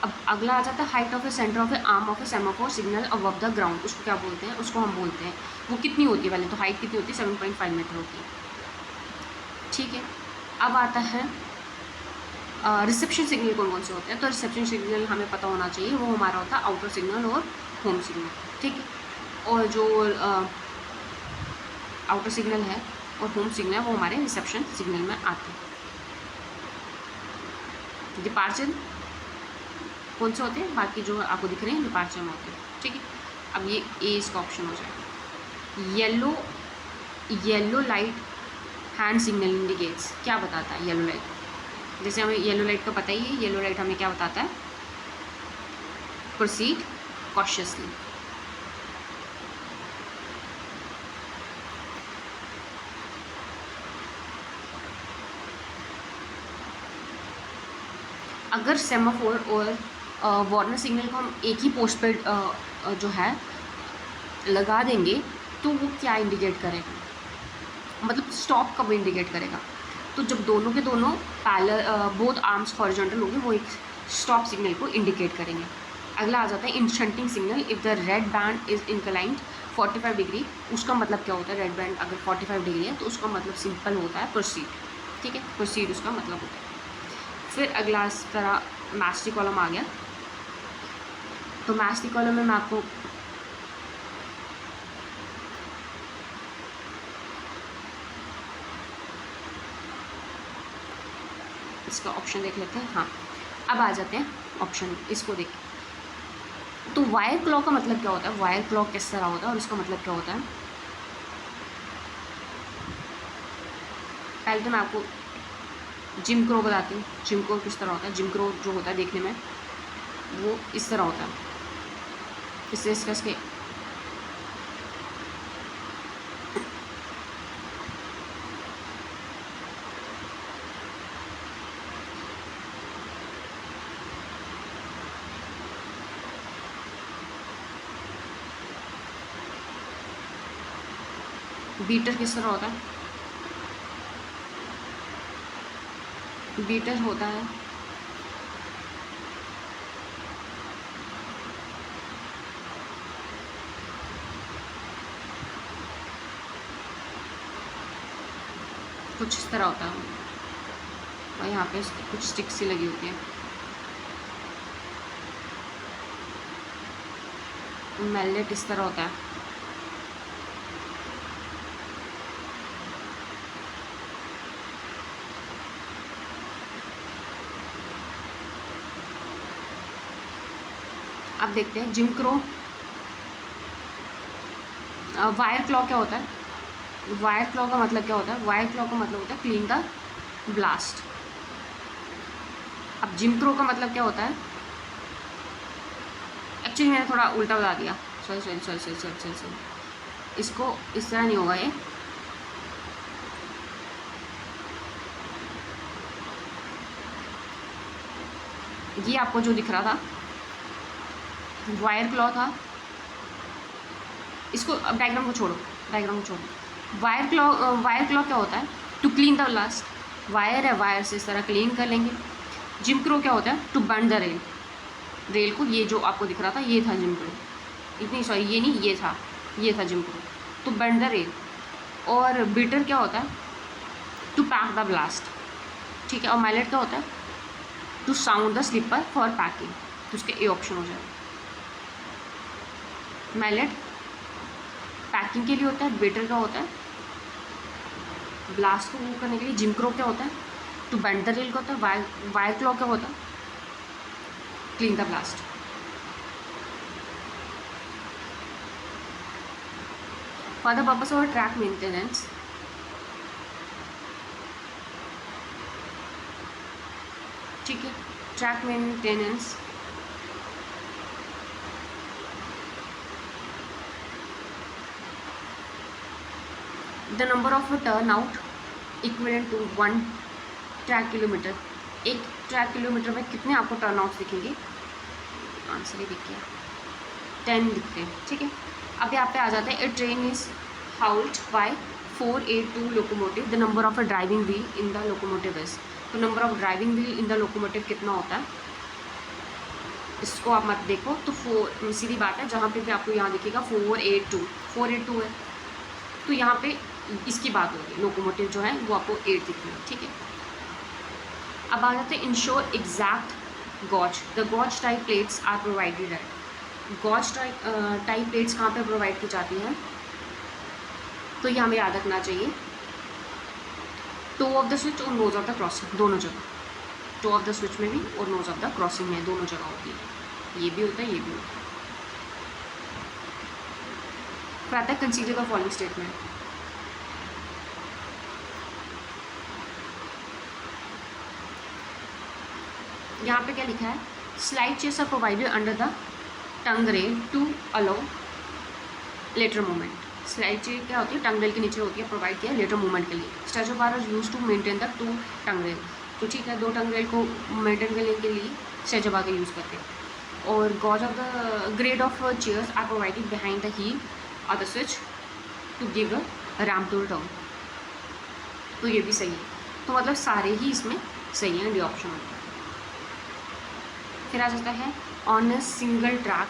अब अगला आ जाता है height of A centre of A arm of A semaphore signal above the ground. उसको क्या बोलते हैं, उसको हम बोलते हैं, वो कितनी होती है, पहले तो हाइट कितनी होती है, 7.5 मीटर होती है। ठीक है, अब आता है रिसेप्शन सिग्नल कौन कौन से होते हैं, तो रिसेप्शन सिग्नल हमें पता होना चाहिए, वो हमारा होता है आउटर सिग्नल और होम सिग्नल। ठीक है, और जो आउटर सिग्नल है और होम सिग्नल है वो हमारे रिसेप्शन सिग्नल में आते हैं। डिपार्चर कौन से होते हैं, बाकी जो आपको दिख रहे हैं डिपार्चर में होते हैं। ठीक है, अब ये ए इसका ऑप्शन हो जाएगा। Yellow light hand signal indicates, क्या बताता है येलो लाइट, जैसे हमें येलो लाइट का पता ही है, येलो लाइट हमें क्या बताता है, प्रोसीड कॉशियसली। अगर सेमाफोर और वार्नर सिग्नल को हम एक ही पोस्ट पे जो है लगा देंगे तो वो क्या इंडिकेट करेगा, मतलब स्टॉप कब इंडिकेट करेगा, तो जब दोनों के दोनों पैरेलल बोथ आर्म्स हॉरिजॉन्टल होंगे वो एक स्टॉप सिग्नल को इंडिकेट करेंगे। अगला आ जाता है in shunting signal, if the red band is inclined 45 degree, उसका मतलब क्या होता है, रेड बैंड अगर 45 डिग्री है तो उसका मतलब सिंपल होता है प्रोसीड। ठीक है, प्रोसीड उसका मतलब होता है। फिर अगला इस तरह मैस्टी कॉलम आ गया, तो मैस्टी कॉलम में मैं आपको इसका ऑप्शन देख लेते हैं। हाँ, अब आ जाते हैं ऑप्शन, इसको देख। तो वायर क्लॉक का मतलब क्या होता है, वायर क्लॉक किस तरह होता है और इसका मतलब क्या होता है, पहले तो मैं आपको जिम क्रो बताती हूँ। जिम क्रो किस तरह होता है, जिम क्रो जो होता है देखने में वो इस तरह होता है, इससे इसके बीटर किस तरह होता है, बीटर होता है कुछ इस तरह होता है और यहाँ पे कुछ स्टिक सी लगी होती है। मैलेट इस तरह होता है। अब देखते हैं जिम क्रो। वायर क्लॉ क्या होता है? वायर क्लॉ का मतलब क्या होता है? वायर क्लॉ का मतलब होता है क्लीन द ब्लास्ट। अब जिम क्रो का मतलब क्या होता है? एक्चुअली मैंने थोड़ा उल्टा बता दिया, sorry sorry sorry sorry sorry sorry sorry. इसको इस तरह नहीं होगा ये आपको जो दिख रहा था वायर क्लॉ था। इसको अब डायग्राम को छोड़ो, डायग्राम को छोड़ो। वायर क्लॉ क्या होता है? To clean the ballast. Wire है, वायर से इस तरह क्लीन कर लेंगे। जिम क्रो क्या होता है? To burn the rail. Rail को, ये जो आपको दिख रहा था ये था जिम क्रो, इतनी सॉरी ये नहीं, ये था Jim Crow, to burn the rail. और बीटर क्या होता है? टू पैक द ब्लास्ट, ठीक है। और मैलेट क्या होता है? To sound the sleeper for packing. तो उसके ए ऑप्शन हो जाएगा। मैलेट पैकिंग के लिए होता है, बीटर क्या होता है? ब्लास्ट को मूव करने के लिए। जिम क्रो क्या होता है? टू बेंड द रेल का होता है। वायर क्लॉ क्या होता है? Clean the ballast. For the purpose of track maintenance, ठीक है, track maintenance the number of turn out equivalent to 1 track kilometre. एक ट्रैक किलोमीटर में कितने आपको टर्न आउट दिखेंगे? आंसर ही दिख गया, 10 दिखते हैं, ठीक है। अब यहाँ पे आ जाते हैं। A train is hauled by 482 locomotive. The number of a driving wheel in the locomotive is. तो number of driving wheel in the locomotive कितना होता है? इसको आप मत देखो, तो 4 सीधी बात है, जहाँ पे भी आपको यहाँ दिखेगा 482 है, तो यहाँ पे इसकी बात होगी। लोकोमोटिव जो है वो आपको 8 दिखेगा, ठीक है। अब आ जाते हैं ensure exact gauge. The gauge type plates are provided at. Gauge type plates कहाँ पे प्रोवाइड की जाती हैं? तो ये हमें याद रखना चाहिए, टो ऑफ द स्विच और नोज ऑफ द क्रॉसिंग, दोनों जगह। टो ऑफ द स्विच में भी और नोज ऑफ द क्रॉसिंग में, दोनों जगह होती है। ये भी होता है, ये भी होता है। फिर आता है कंसीडर द फॉलोइंग स्टेटमेंट। यहाँ पे क्या लिखा है? Slide chairs are provided under the tongue rail to allow lateral movement. Slide chair क्या होती है? टंग रेल के नीचे होती है, प्रोवाइड किया लेटर मूवमेंट के लिए। Stretcher bar is use to maintain the 2 tongue rail. तो ठीक है, 2 टंग रेल को मेंटेन करने के लिए स्टेचो बार का यूज़ करते हैं। और gauge of the grade of chairs are provided behind the heel और the switch to give a ramp to turn. तो ये भी सही है। तो मतलब सारे ही इसमें सही हैं, डी ऑप्शन होता है। फिर आ जाता है ऑन अ सिंगल ट्रैक,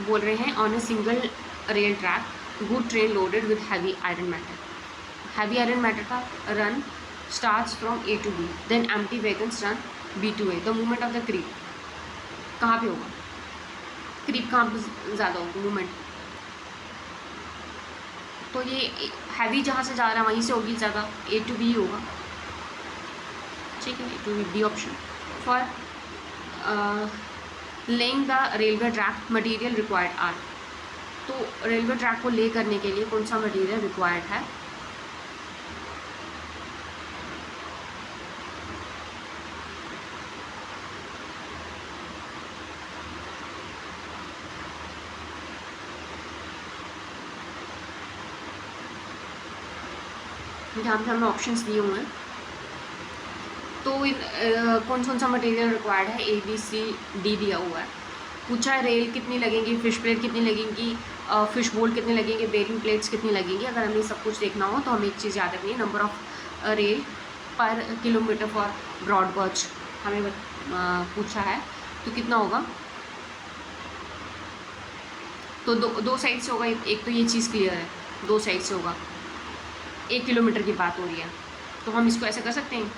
बोल रहे हैं on a single rail track good train loaded with heavy iron matter. Heavy iron matter का run starts from A to B, then empty wagons run B to A। The movement of the creep कहाँ पे होगा? क्रीप कहाँ पे ज़्यादा होगा मूवमेंट? तो ये हैवी जहाँ से जा रहा है वहीं से होगी ज़्यादा, A to B होगा, ठीक है। A to B, D option. For laying the railway track material required are. तो रेलवे ट्रैक को ले करने के लिए कौन सा मटेरियल रिक्वायर्ड है? जहाँ पे हमें ऑप्शंस दिए हुए हैं, तो कौन सा मटेरियल रिक्वायर्ड है? ABCD दिया हुआ है। पूछा है रेल कितनी लगेंगी, फिश प्लेट कितनी लगेंगी, फिश बोल्ट कितने लगेंगे, बेरिंग प्लेट्स कितनी लगेंगी। अगर हमें सब कुछ देखना हो तो हमें एक चीज़ याद रखनी है, नंबर ऑफ रेल पर किलोमीटर फॉर ब्रॉड गॉज हमें पूछा है, तो कितना होगा? तो दो साइड से होगा। एक तो ये चीज़ क्लियर है, 2 साइड से होगा। 1 किलोमीटर की बात हो रही है, तो हम इसको ऐसे कर सकते हैं,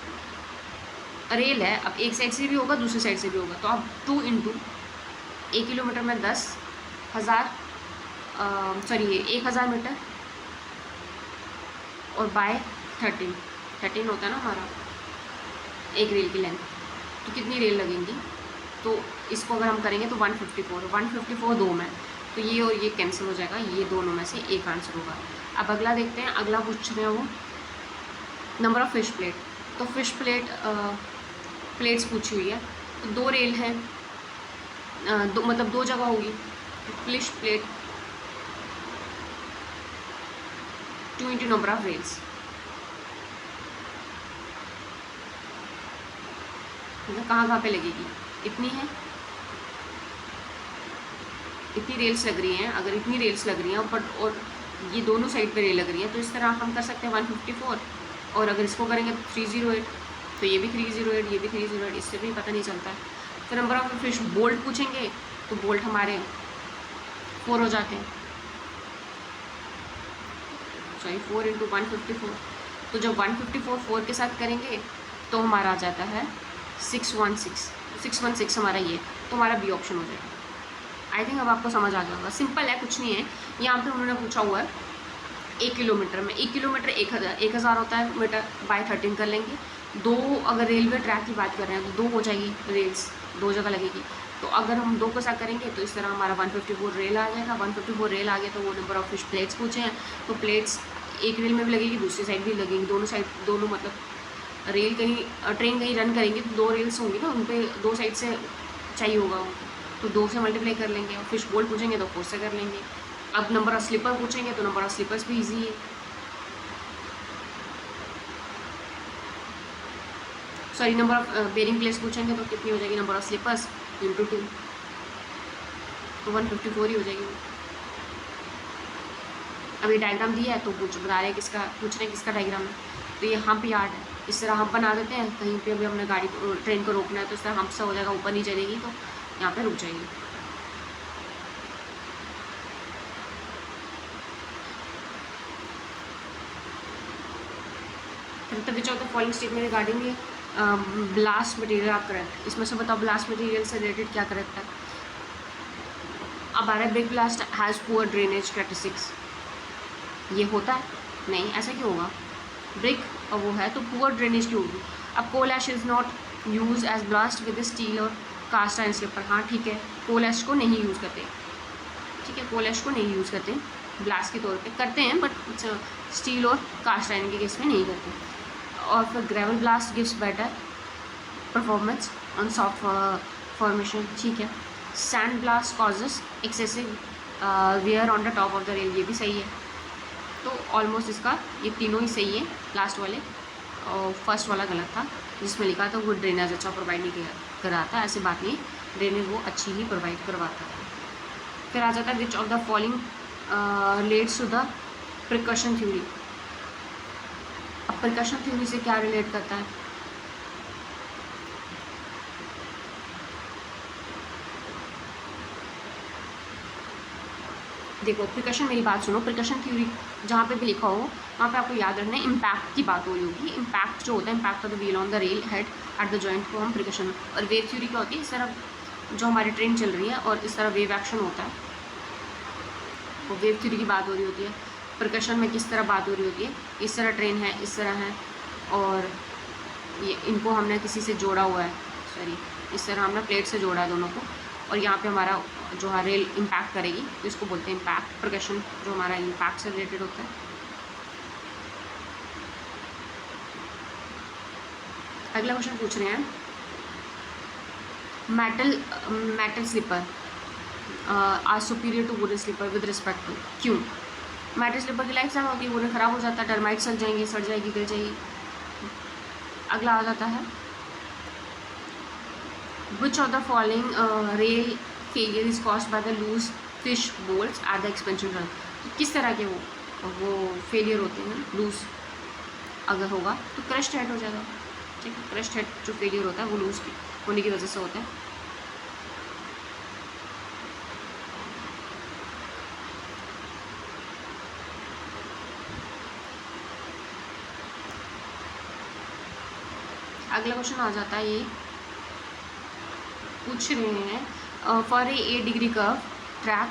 रेल है, अब एक साइड से भी होगा दूसरी साइड से भी होगा, तो अब 2 इंटू 1 किलोमीटर में 10,000 सॉरी 1,000 मीटर और बाय 13 होता है ना हमारा एक रेल की लेंथ, तो कितनी रेल लगेंगी, तो इसको अगर हम करेंगे तो 154 दो में, तो ये और ये कैंसिल हो जाएगा, ये दोनों में से एक आंसर होगा। अब अगला देखते हैं, अगला पूछ रहे हैं वो नंबर ऑफ़ फिश प्लेट, तो फिश प्लेट्स पूछी हुई है, तो 2 रेल हैं, दो मतलब 2 जगह होगी, तो fish plate 2 into number of rails, मतलब कहाँ पे लगेगी, इतनी है, इतनी रेल्स लग रही हैं, अगर इतनी रेल्स लग रही हैं बट और ये दोनों साइड पे रेल लग रही है, तो इस तरह हम कर सकते हैं 154, और अगर इसको करेंगे तो 308, तो ये भी 308, ये भी 308, इससे भी पता नहीं चलता है। फिर नंबर ऑफ फिश बोल्ट पूछेंगे, तो बोल्ट हमारे 4 हो जाते हैं, सॉरी 4 इंटू 154, तो जब 154 4 के साथ करेंगे तो हमारा आ जाता है 616 हमारा ये, तो हमारा बी ऑप्शन हो जाएगा। आई थिंक अब आपको समझ आ गया होगा, सिंपल है, कुछ नहीं है। यहाँ पे उन्होंने पूछा हुआ है 1 किलोमीटर में, 1 किलोमीटर 1,000 होता है मीटर, बाय 13 कर लेंगे। 2 अगर रेलवे ट्रैक की बात कर रहे हैं तो 2 हो जाएगी, रेल्स 2 जगह लगेगी, तो अगर हम 2 के साथ करेंगे तो इस तरह हमारा 154 रेल आ जाएगा। 154 रेल आ गया तो वो नंबर ऑफ फिश प्लेट्स पूछे हैं, तो प्लेट्स एक रेल में भी लगेगी, दूसरी साइड भी लगेगी, दोनों मतलब रेल कहीं ट्रेन कहीं रन करेंगे तो 2 रेल्स होंगी ना, उन पर 2 साइड से चाहिए होगा, तो 2 से मल्टीप्लाई कर लेंगे, और फिश बोल्ट पूछेंगे तो 4 से कर लेंगे। अब नंबर ऑफ स्लीपर पूछेंगे तो नंबर ऑफ स्लीपर्स भी इजी है, sorry number of bearing plates पूछेंगे तो कितनी हो जाएगी, नंबर ऑफ स्लीपर्स इंटू 2, तो 154 ही हो जाएगी। अभी डायग्राम दिया है तो बता रहे हैं पूछ रहे हैं किसका डायग्राम है, तो ये हम्प यार्ड है, इस तरह हम बना देते हैं, कहीं पे अभी हमने ट्रेन को रोकना है तो इस तरह हम्प सा हो जाएगा, ऊपर नहीं चलेगी तो यहाँ पे रुक जाएगी। विच of the following statement regarding blast material आप करेक्ट, इसमें से बताओ ब्लास्ट मटेरियल से रिलेटेड क्या करेक्ट है। अब आ रहा है brick blast has poor drainage characteristics, ये होता है नहीं, ऐसा क्यों होगा, ब्रिक और वो है तो पुअर ड्रेनेज की होगी। अब coal ash is not use as ballast with steel और कास्ट आयरन स्लिपर, हाँ ठीक है, कोल ऐश को नहीं यूज़ करते, ठीक है, कोल ऐश को नहीं यूज़ करते, ब्लास्ट के तौर पे करते हैं बट स्टील और कास्ट आयरन के केस में नहीं करते। और फिर gravel blast gives better performance on soft formation, ठीक है। Sand blast causes excessive wear on the top of the rail, ये भी सही है, तो ऑलमोस्ट इसका ये तीनों ही सही है, लास्ट वाले और फर्स्ट वाला गलत था, जिसमें लिखा था वो ड्रेनेज अच्छा प्रोवाइड नहीं कराता, ऐसी बात नहीं, ड्रेनेज वो अच्छी ही प्रोवाइड करवाता है। फिर आ जाता है which of the following relates to the precaution theory. अब प्रिकॉशन थ्योरी से क्या रिलेट करता है, देखो प्रिकॉशन, मेरी बात सुनो, प्रिकॉशन थ्योरी जहाँ पे भी लिखा हो वहाँ पे आपको याद रखना है इम्पैक्ट की बात हो रही होगी। इम्पैक्ट जो होता है, impact of the wheel on the rail head at the joint को हम प्रिकॉशन, और वेव थ्योरी क्या होती है, इस तरह जो हमारी ट्रेन चल रही है और इस तरह वेव एक्शन होता है, वो वेव थ्योरी की बात हो रही होती है। प्रिकॉशन में किस तरह बात हो रही होती है, इस तरह ट्रेन है, इस तरह है, और ये इनको हमने किसी से जोड़ा हुआ है, सॉरी इस तरह हमने प्लेट से जोड़ा है दोनों को, और यहाँ पे हमारा जो है रेल इम्पैक्ट करेगी तो इसको बोलते हैं इम्पैक्ट। प्रिकॉशन जो हमारा इम्पैक्ट से रिलेटेड होता है। अगला क्वेश्चन पूछ रहे हैं, metal sleeper are superior to wooden sleeper with respect to, क्यों। मेटल स्लीपर की लाइफ टाइम होती है, वुडन ख़राब हो जाता है, टर्माइट सड़ जाएंगे, सड़ जाएगी, गिर जाएगी। अगला आ जाता है which of the following rail failure is caused by the loose fish bolts at the expansion run, किस तरह के वो फेलियर होते हैं, लूज अगर होगा तो क्रश्ड हेड हो जाएगा, ठीक है, क्रश्ड हेड जो फेलियर होता है वो लूज होने की वजह से होता है। अगला क्वेश्चन आ जाता है, ये पूछ रहे हैं for a degree curve track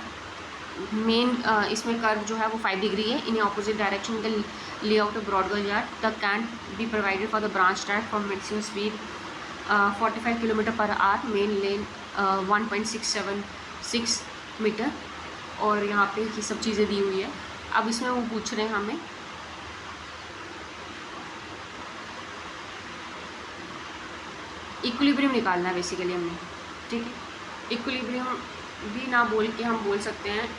main, इसमें कर्व जो है वो 5 डिग्री है, in opposite direction the layout of broad gauge yard the can be provided for the branch track from maximum speed 45 kilometre per hour, main line 1.676 metre, और यहाँ पे ये सब चीज़ें दी हुई है। अब इसमें वो पूछ रहे हैं हमें इक्विलिब्रियम निकालना है बेसिकली हमने, ठीक है। इक्विलिब्रियम भी ना बोल के हम बोल सकते हैं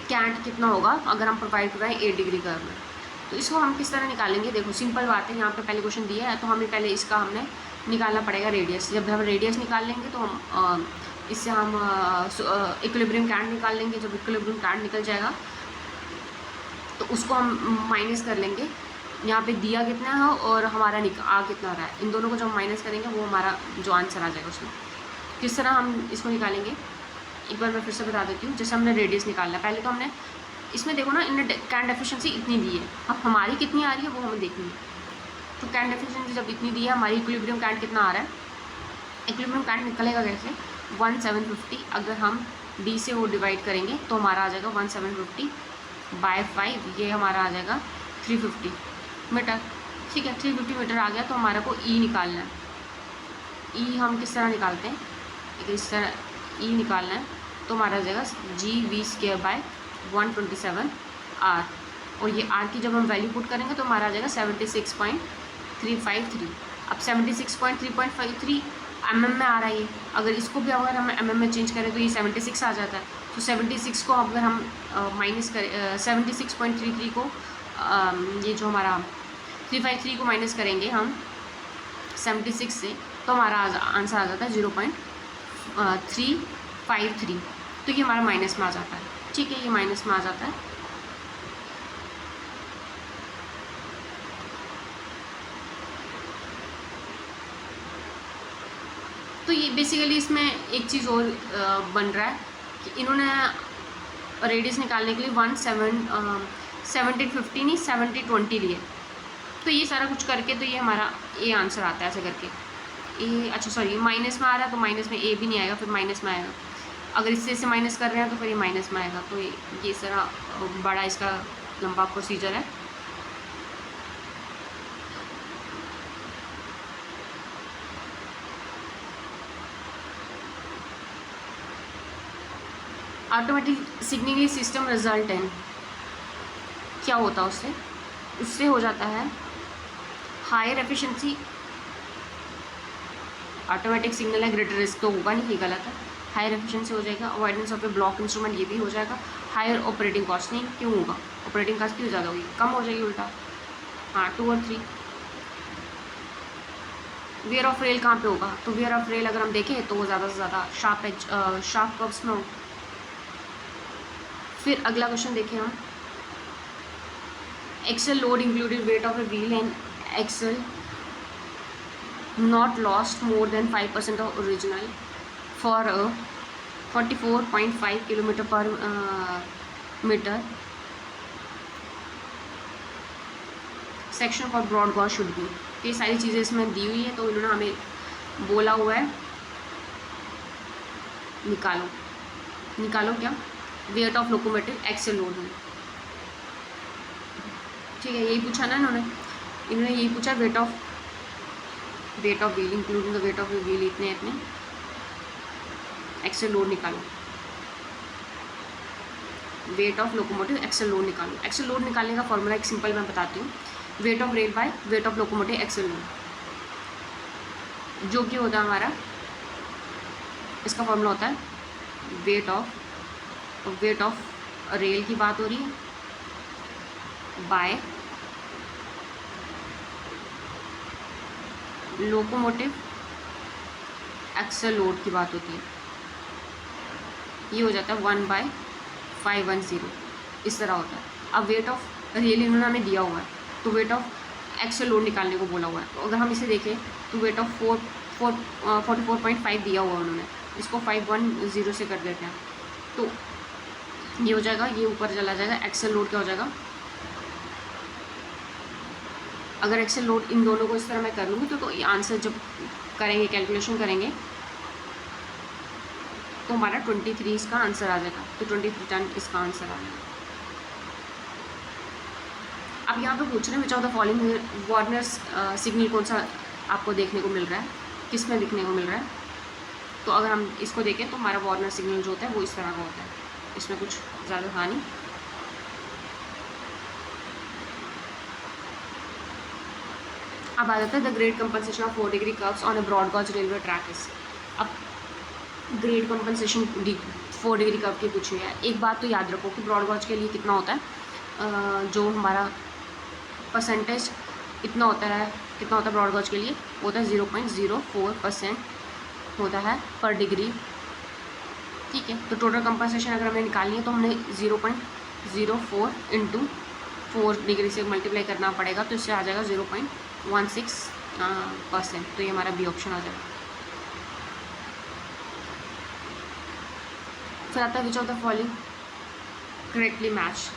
कैंट कितना होगा अगर हम प्रोवाइड कराएं 8 डिग्री कर्व में। तो इसको हम किस तरह निकालेंगे, देखो सिंपल बात है, यहाँ पे पहले क्वेश्चन दिया है तो हमें पहले इसका हमने निकालना पड़ेगा रेडियस। जब हम रेडियस निकाल लेंगे तो हम इससे हम इक्विलिब्रियम कैंट निकाल लेंगे। जब इक्विलिब्रियम कैंट निकल जाएगा तो उसको हम माइनस कर लेंगे, यहाँ पे दिया कितना है और हमारा आ कितना रहा है, इन दोनों को जब हम माइनस करेंगे वो हमारा जो आंसर आ जाएगा उसमें। किस तरह हम इसको निकालेंगे एक बार मैं फिर से बता देती हूँ। जैसे हमने रेडियस निकालना है, पहले तो हमने इसमें देखो ना, इनने कैंट एफिशिएंसी इतनी दी है, अब हमारी कितनी आ रही है वो हमें देखनी है। तो कैंट एफिशिएंसी जब इतनी दी है, हमारी इक्विलिब्रियम कैंट कितना आ रहा है, इक्विलिब्रियम कैंट निकलेगा कैसे, 1750 अगर हम डी से वो डिवाइड करेंगे तो हमारा आ जाएगा 1750 बाय 5, ये हमारा आ जाएगा 350 मीटर, ठीक है। 350 मीटर आ गया तो हमारा को ई निकालना है। ई हम किस तरह निकालते हैं, इस तरह ई निकालना है तो हमारा आ जाएगा GV² बाय 127 R, और ये R की जब हम वैल्यू पुट करेंगे तो हमारा आ जाएगा 76.353। अब 76.353 mm में आ रहा है ये, अगर इसको भी अगर हम mm में चेंज करें तो ये 76 आ जाता है। तो 76 को अगर हम माइनस करें 76.33 को ये जो हमारा 353 को माइनस करेंगे हम 76 से तो हमारा आंसर आ जाता है 0.353। तो ये हमारा माइनस में आ जाता है, ठीक है, ये माइनस में आ जाता है। तो ये बेसिकली इसमें एक चीज़ और बन रहा है कि इन्होंने रेडियस निकालने के लिए 1750 नहीं 70-20 लिए। तो ये सारा कुछ करके तो ये हमारा ए आंसर आता है ऐसे करके। ए अच्छा सॉरी माइनस में आ रहा है तो माइनस में ए भी नहीं आएगा, फिर माइनस में आएगा। अगर इससे माइनस कर रहे हैं तो फिर ये माइनस में आएगा। तो ये सारा बड़ा इसका लंबा प्रोसीजर है। ऑटोमेटिक सिग्नलिंग सिस्टम रिजल्टेंट क्या होता है उससे हो जाता है हायर एफिशिएंसी। ऑटोमेटिक सिग्नल है ग्रेटर रिस्क तो होगा नहीं, ये गलत है। हायर एफिशिएंसी हो जाएगा, avoidance of A block instrument ये भी हो जाएगा। हायर ऑपरेटिंग कॉस्ट नहीं, क्यों होगा, ऑपरेटिंग कॉस्ट क्यों ज़्यादा होगी, कम हो जाएगी उल्टा। हाँ 2 और 3। वेयर ऑफ रेल कहाँ पे होगा, तो वेयर ऑफ रेल अगर हम देखें तो वो ज़्यादा से ज़्यादा शार्प कर्व्स में हो। फिर अगला क्वेश्चन देखें हम, axle load included weight of a wheel and axle not lost more than 5% of original for a 44.5 kilometre per metre section for broad gauge should be. ये सारी चीज़ें इसमें दी हुई है तो इन्होंने हमें बोला हुआ है निकालो क्या, weight of locomotive axle load में, ठीक है। यही पूछा ना इन्होंने यही पूछा weight of wheel including the weight of wheel इतने एक्सेल लोड निकालो, weight of locomotive axle load निकालो। एक्सेल लोड निकालने का फॉर्मूला एक सिंपल मैं बताती हूँ, weight of rail by weight of locomotive axle load, जो कि होता है हमारा, इसका फॉर्मूला होता है वेट ऑफ रेल की बात हो रही है बाय लोकोमोटिव एक्सेल लोड की बात होती है। ये हो जाता है 1/510, इस तरह होता है। अब वेट ऑफ रेल इन्होंने हमें दिया हुआ है तो वेट ऑफ एक्सेल लोड निकालने को बोला हुआ है। तो अगर हम इसे देखें तो वेट ऑफ 44.5 दिया हुआ है उन्होंने, इसको 510 से कर देते हैं तो ये हो जाएगा, ये ऊपर चला जाएगा, एक्सेल लोड क्या हो जाएगा, अगर एक्सेल लोड इन दोनों को इस तरह मैं कर लूँगी तो ये आंसर जब करेंगे, कैलकुलेशन करेंगे, तो हमारा 23 इसका आंसर आ जाएगा। तो 23 टन इसका आंसर आ जाएगा। अब यहाँ पे पूछ रहे हैं विच of the following Warners signal कौन सा आपको देखने को मिल रहा है, किस में दिखने को मिल रहा है। तो अगर हम इसको देखें तो हमारा वार्नर सिग्नल जो होता है वो इस तरह का होता है, इसमें कुछ ज़्यादा था नहीं। अब आ जाता है the grade compensation of 4 degree curves on a broad gauge railway track is. अब ग्रेड कंपनसेशन 4 डिग्री कर्व की पूछी है। एक बात तो याद रखो कि ब्रॉड गॉज के लिए कितना होता है, जो हमारा परसेंटेज इतना होता है, कितना होता है ब्रॉड गॉज के लिए, होता है 0.04% होता है पर डिग्री। ठीक है, तो टोटल कंपनसेशन अगर हमें निकालनी है तो हमने 0.04 इंटू 4 डिग्री से मल्टीप्लाई करना पड़ेगा, तो इससे आ जाएगा 0.16%। तो ये हमारा बी ऑप्शन आ जाएगा। फिर आता है which of the following correctly match.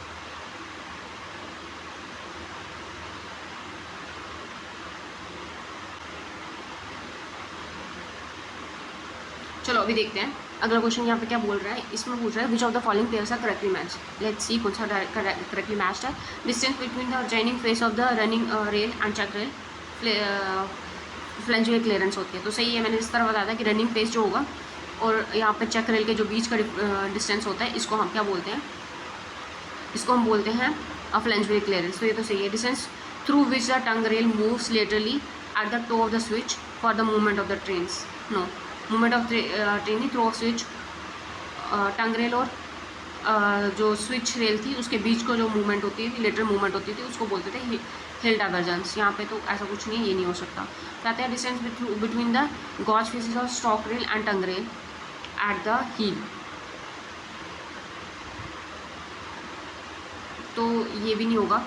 चलो अभी देखते हैं अगला क्वेश्चन यहाँ पे क्या बोल रहा है। इसमें पूछ रहा है which of the following pairs are correctly match. Let's see कौन सा करेक्टली मैच्ड है। Distance between the joining face of the running rail and check rail flangeway clearance होती है। तो सही है, मैंने इस तरह बताया था कि रनिंग फेस जो होगा और यहाँ पे चक रेल के जो बीच का डिस्टेंस होता है, इसको हम क्या बोलते हैं, इसको हम बोलते हैं फ्लेंजुअल क्लियरेंस। तो ये तो सही है। Distance through which the tongue rail moves laterally at the toe of the switch for the movement of the trains. No, movement of train ही through of switch, tongue rail और जो स्विच रेल थी उसके बीच को जो मूवमेंट होती थी, लेटर मूवमेंट होती थी, उसको बोलते थे हिल डाइवर्जेंस। यहाँ पे तो ऐसा कुछ नहीं है, ये नहीं हो सकता। कहते हैं distance between the gauge faces of stock rail and tongue rail at the heel. तो ये भी नहीं होगा।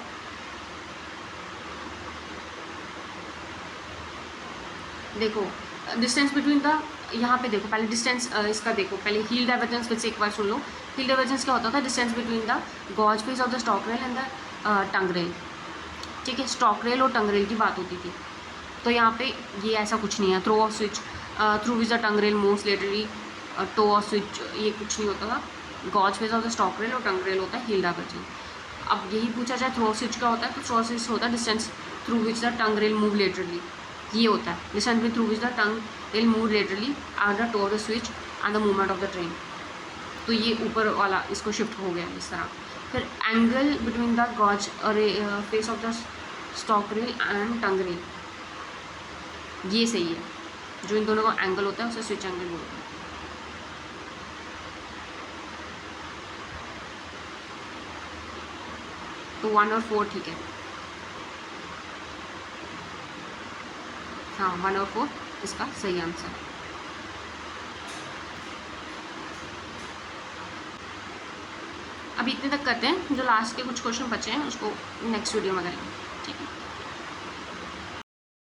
देखो डिस्टेंस बिटवीन द, यहाँ पे देखो पहले डिस्टेंस इसका देखो, पहले हील डाइवर्जेंस फिर से एक बार सुन लो। हील डाइवर्जेंस क्या होता था, distance between the gauge face of the stock rail and the tongue rail. ठीक है, स्टॉक रेल और टंग रेल की बात होती थी। तो यहाँ पे ये ऐसा कुछ नहीं है। Throw of switch through which the tongue rail moves laterally, toe of switch ये कुछ नहीं होता था। Gauge face of the stock rail और टंग रेल होता है हील डाइवर्जेंस। अब यही पूछा जाए थ्रो ऑफ स्विच क्या होता है, तो थ्रो ऑफ स्विच होता है distance through which the tongue rail move laterally, ये होता है distance through which the tongue rail move laterally at the toe of the switch and the movement of the train. तो ये ऊपर वाला इसको शिफ्ट हो गया इस तरह। फिर angle between the gauge face of the stock rail and tongue rail, ये सही है। जो इन दोनों का एंगल होता है उसे स्विच एंगल बोलते हैं। तो 1 और 4 ठीक है। हाँ 1 और 4 इसका सही आंसर। अभी इतने तक करते हैं, जो लास्ट के कुछ क्वेश्चन बचे हैं उसको नेक्स्ट वीडियो में करेंगे।